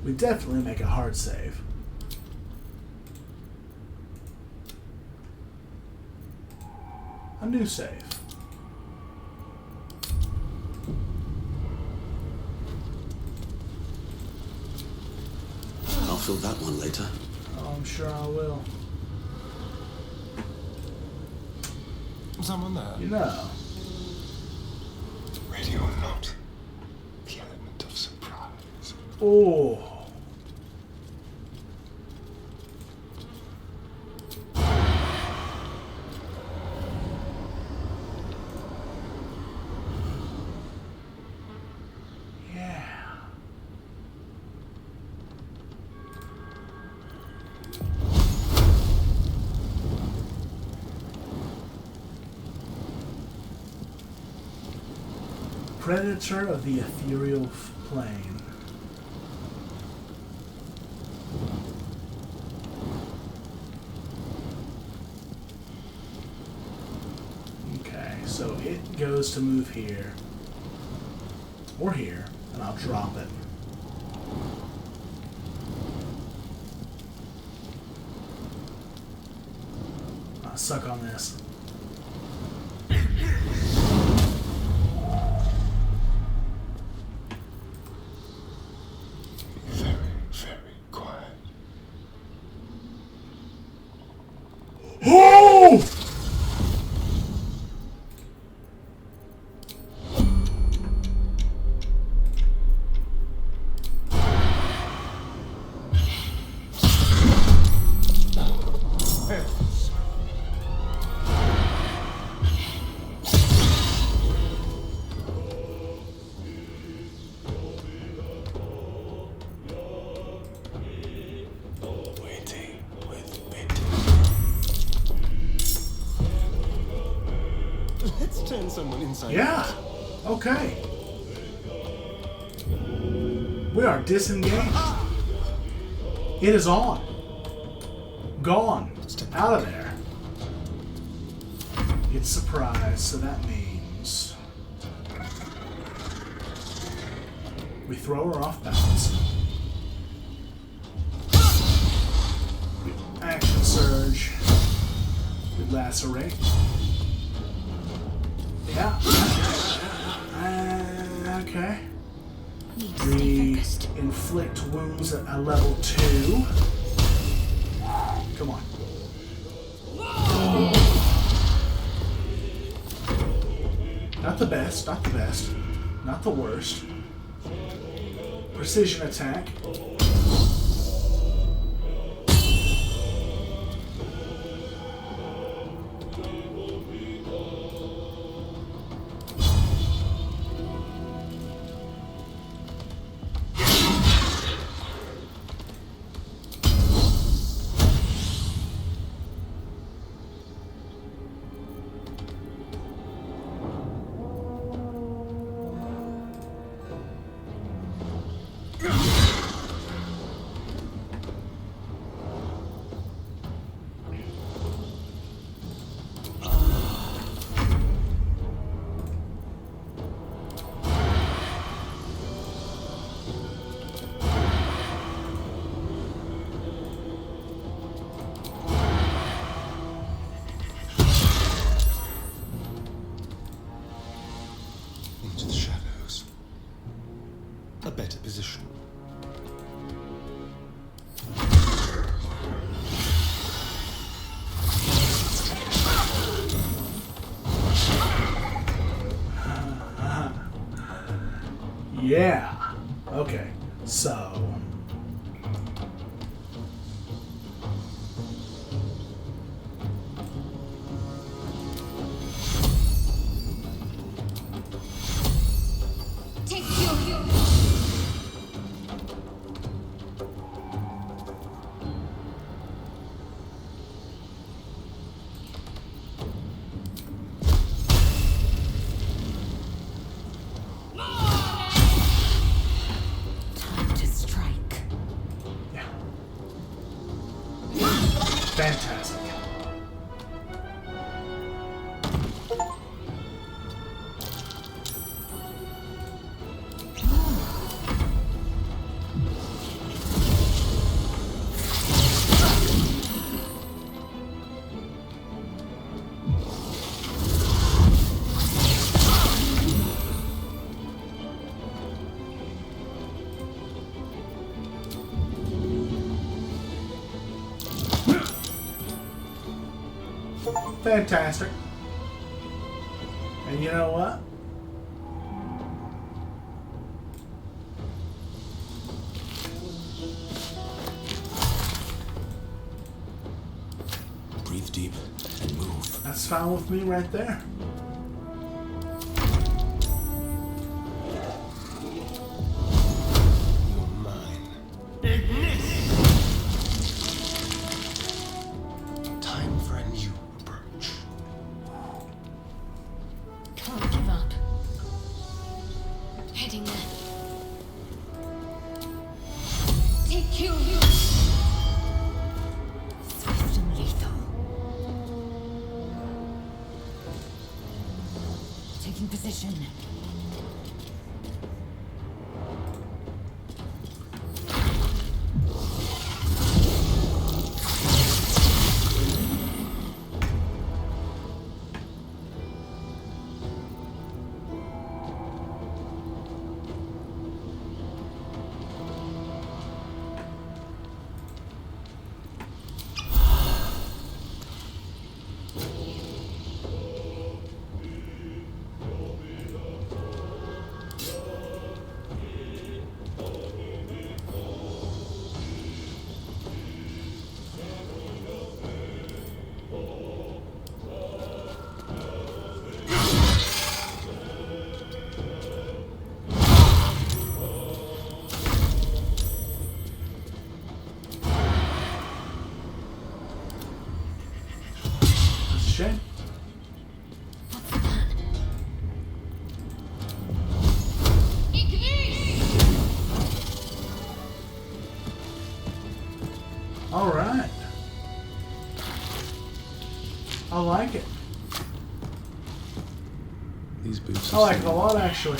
We definitely make a hard save. A new save. I'll fill that one later. Oh, I'm sure I will. Someone there? You know. Radio or not, the element of surprise. Oh. predator of the ethereal plane. Okay, so it goes to move here. Or here, and I'll drop it. I'll suck on this. Very, very quiet. Oh! Let's turn someone inside. Yeah. Okay. We are disengaged. It is on. Gone. Out of there. It's surprise, so that means we throw her off balance. Action surge. We lacerate. Yeah. Okay. We inflict wounds at a level 2. Come on. Not the best, not the best. Not the worst. Precision attack. Into the shadows. A better position. Yeah. Okay. So. Fantastic. Fantastic. And you know what? Breathe deep and move. That's fine with me right there. You're mine. Time for a new approach. Can't give up. getting there. Take you. Swift and lethal. Taking position. Shame. All right. I like it. These boots. I like it a lot, actually.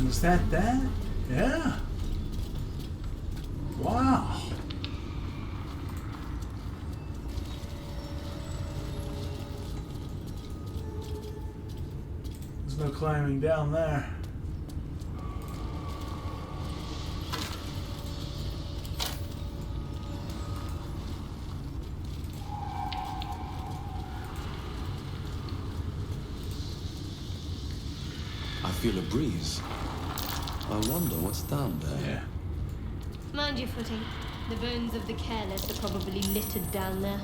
Is that? Yeah. Wow. There's no climbing down there. I feel a breeze. I wonder what's down there. Yeah. Mind your footing. The bones of the careless are probably littered down there.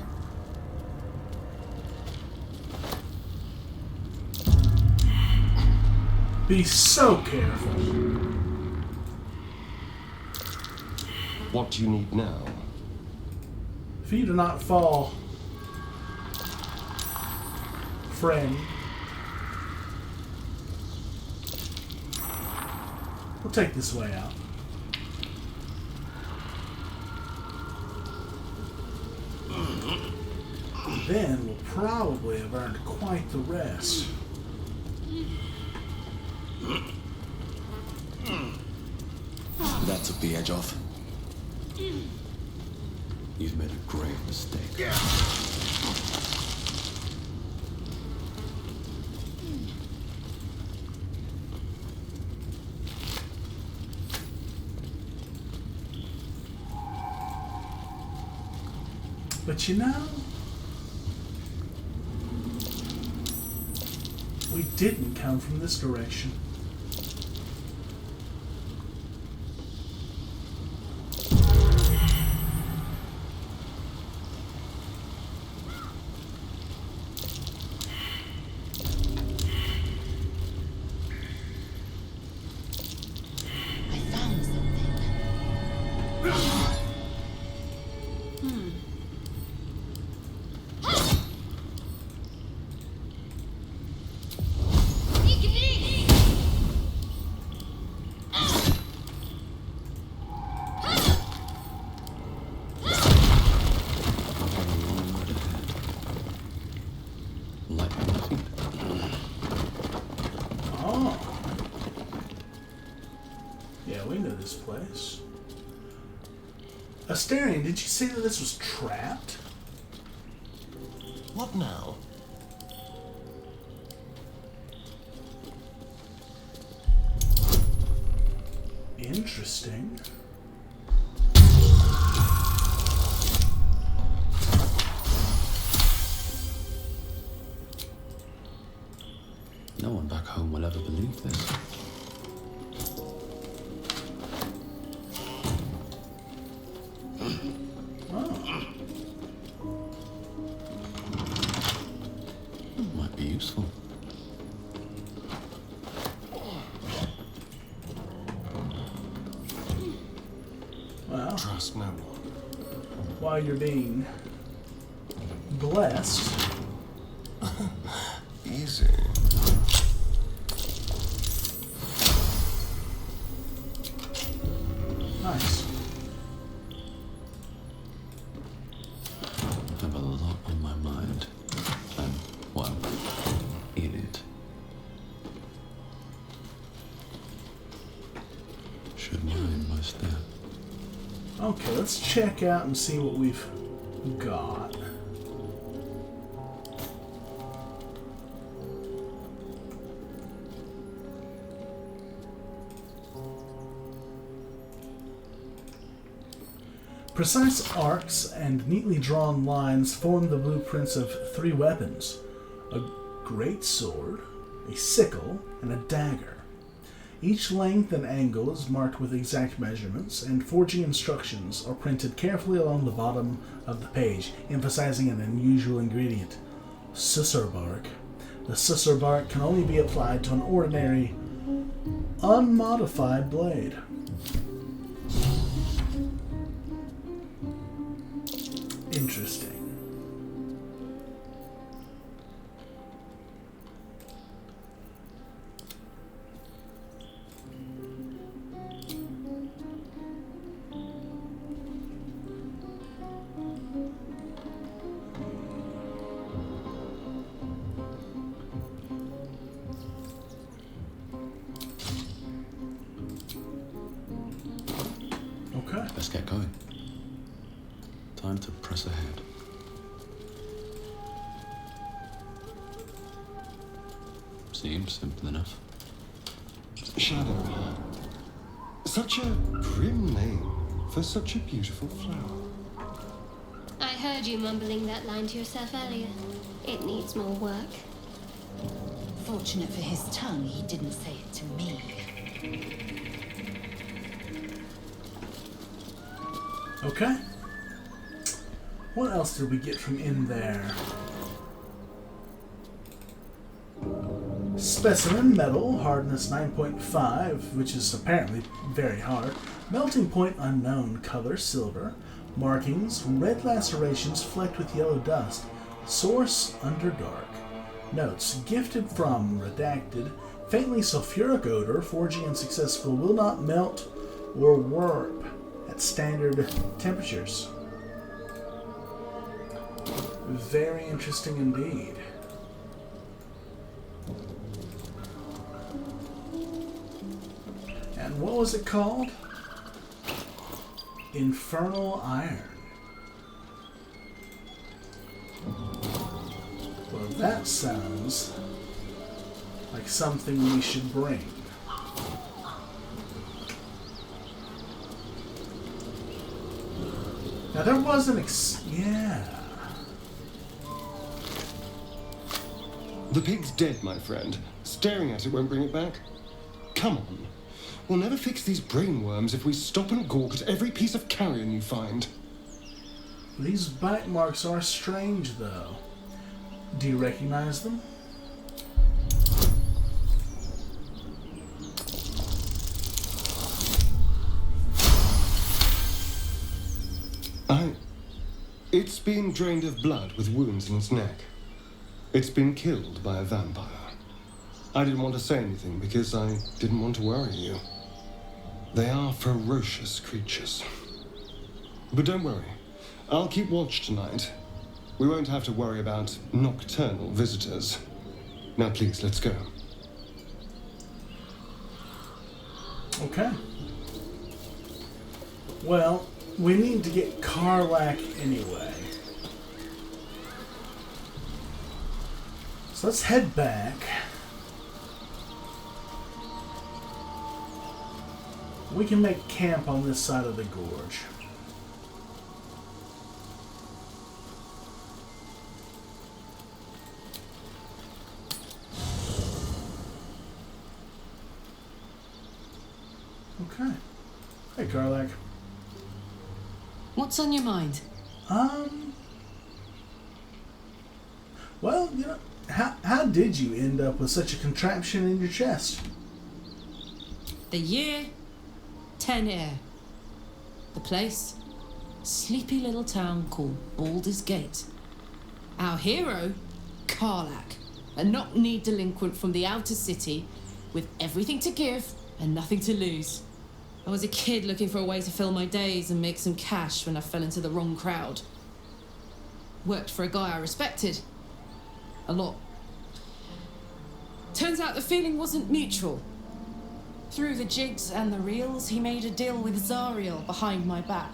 Be so careful. What do you need now? For you to not fall, friend. We'll take this way out. Then we'll probably have earned quite the rest. That took the edge off. You've made a grave mistake. But you know, we didn't come from this direction. Place. Asterion, did you say that this was trapped? What now? Interesting. No one back home will ever believe this. Oh. Might be useful. Trust no one. While you're being blessed. Easy. Nice. I have a lot on my mind. And, well, in it. Should mind my step. Okay, let's check out and see what we've got. Precise arcs and neatly drawn lines form the blueprints of 3 weapons: a great sword, a sickle, and a dagger. Each length and angle is marked with exact measurements, and forging instructions are printed carefully along the bottom of the page, emphasizing an unusual ingredient: susur bark. The susur bark can only be applied to an ordinary, unmodified blade. Interesting. Okay. Let's get going. Time to press ahead. Seems simple enough. Shadow. Such a grim name for such a beautiful flower. I heard you mumbling that line to yourself earlier. It needs more work. Fortunate for his tongue, he didn't say it to me. Okay. What else did we get from in there? Specimen metal, hardness 9.5, which is apparently very hard. Melting point unknown, color silver. Markings, red lacerations flecked with yellow dust. Source underdark. Notes, gifted from, redacted. Faintly sulfuric odor, forging unsuccessful, will not melt or warp at standard temperatures. Very interesting indeed. And what was it called? Infernal Iron. Well, that sounds like something we should bring. Now there was an yeah. The pig's dead, my friend. Staring at it won't bring it back. Come on. We'll never fix these brainworms if we stop and gawk at every piece of carrion you find. These bite marks are strange, though. Do you recognize them? It's been drained of blood with wounds in its neck. It's been killed by a vampire. I didn't want to say anything because I didn't want to worry you. They are ferocious creatures. But don't worry. I'll keep watch tonight. We won't have to worry about nocturnal visitors. Now please, let's go. Okay. Well, we need to get Karlach anyway. So let's head back. We can make camp on this side of the gorge. Okay. Hey, Karlach. What's on your mind? Well, you know, how did you end up with such a contraption in your chest? The year, 10 air. The place? Sleepy little town called Baldur's Gate. Our hero, Karlach, a knock-kneed delinquent from the outer city with everything to give and nothing to lose. I was a kid looking for a way to fill my days and make some cash when I fell into the wrong crowd. Worked for a guy I respected. A lot. Turns out the feeling wasn't mutual. Through the jigs and the reels, he made a deal with Zariel behind my back.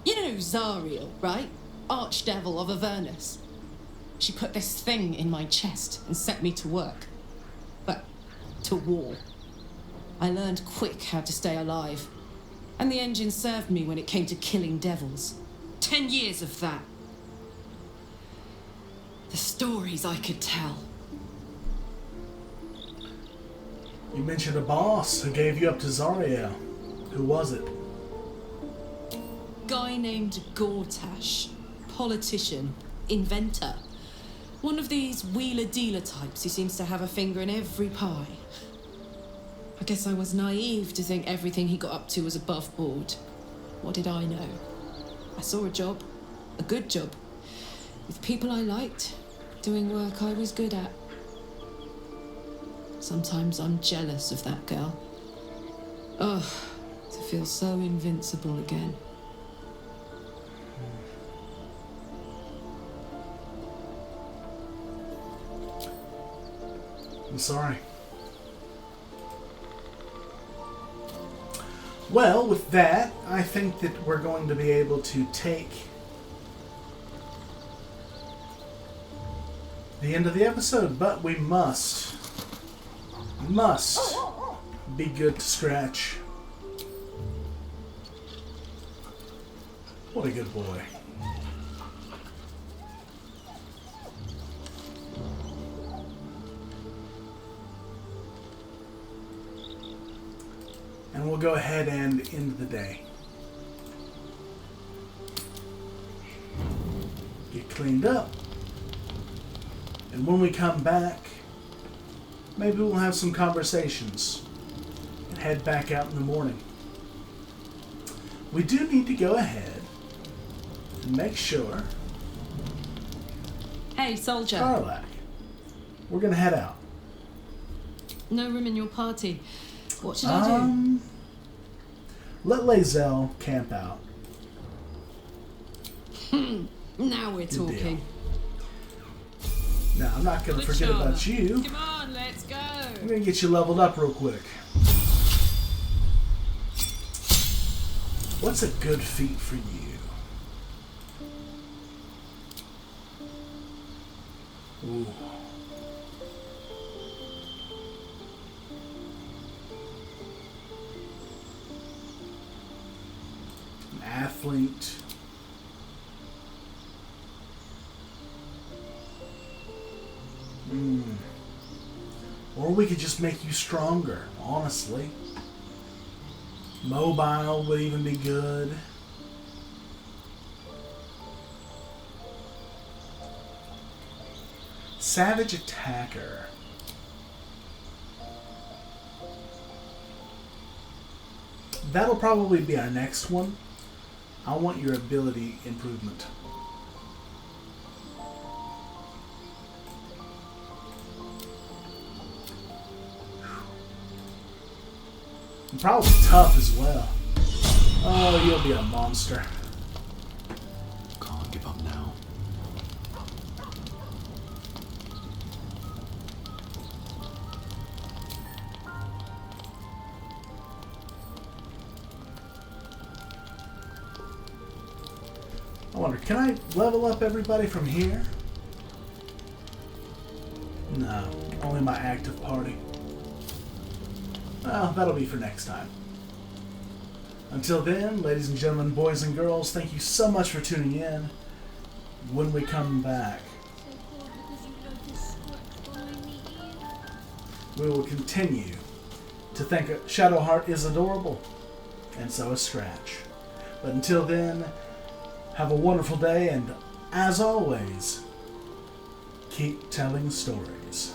You know Zariel, right? Archdevil of Avernus. She put this thing in my chest and set me to work. But to war. I learned quick how to stay alive. And the engine served me when it came to killing devils. 10 years of that. The stories I could tell. You mentioned a boss who gave you up to Zariel. Who was it? Guy named Gortash. Politician. Inventor. One of these wheeler-dealer types who seems to have a finger in every pie. I guess I was naive to think everything he got up to was above board. What did I know? I saw a job. A good job. With people I liked. Doing work I was good at. Sometimes I'm jealous of that girl. Ugh, to feel so invincible again. I'm sorry. Well, with that, I think that we're going to be able to take the end of the episode, but we must be good to scratch. What a good boy. And we'll go ahead and end the day. Get cleaned up. And when we come back, maybe we'll have some conversations and head back out in the morning. We do need to go ahead and make sure. Hey, soldier. Karlach, we're gonna head out. No room in your party. What should I do? Let Lae'zel camp out. Now we're Good talking. deal. Now, I'm not going to forget about you. Come on, let's go. I'm going to get you leveled up real quick. What's a good feat for you? Ooh. An athlete. Or we could just make you stronger, honestly. Mobile would even be good. Savage Attacker. That'll probably be our next one. I want your ability improvement. Probably tough as well. Oh, you'll be a monster. Can't give up now. I wonder, can I level up everybody from here? No, only my active party. Well, that'll be for next time. Until then, ladies and gentlemen, boys and girls, thank you so much for tuning in. When we come back, we will continue to think Shadowheart is adorable, and so is Scratch. But until then, have a wonderful day, and as always, keep telling stories.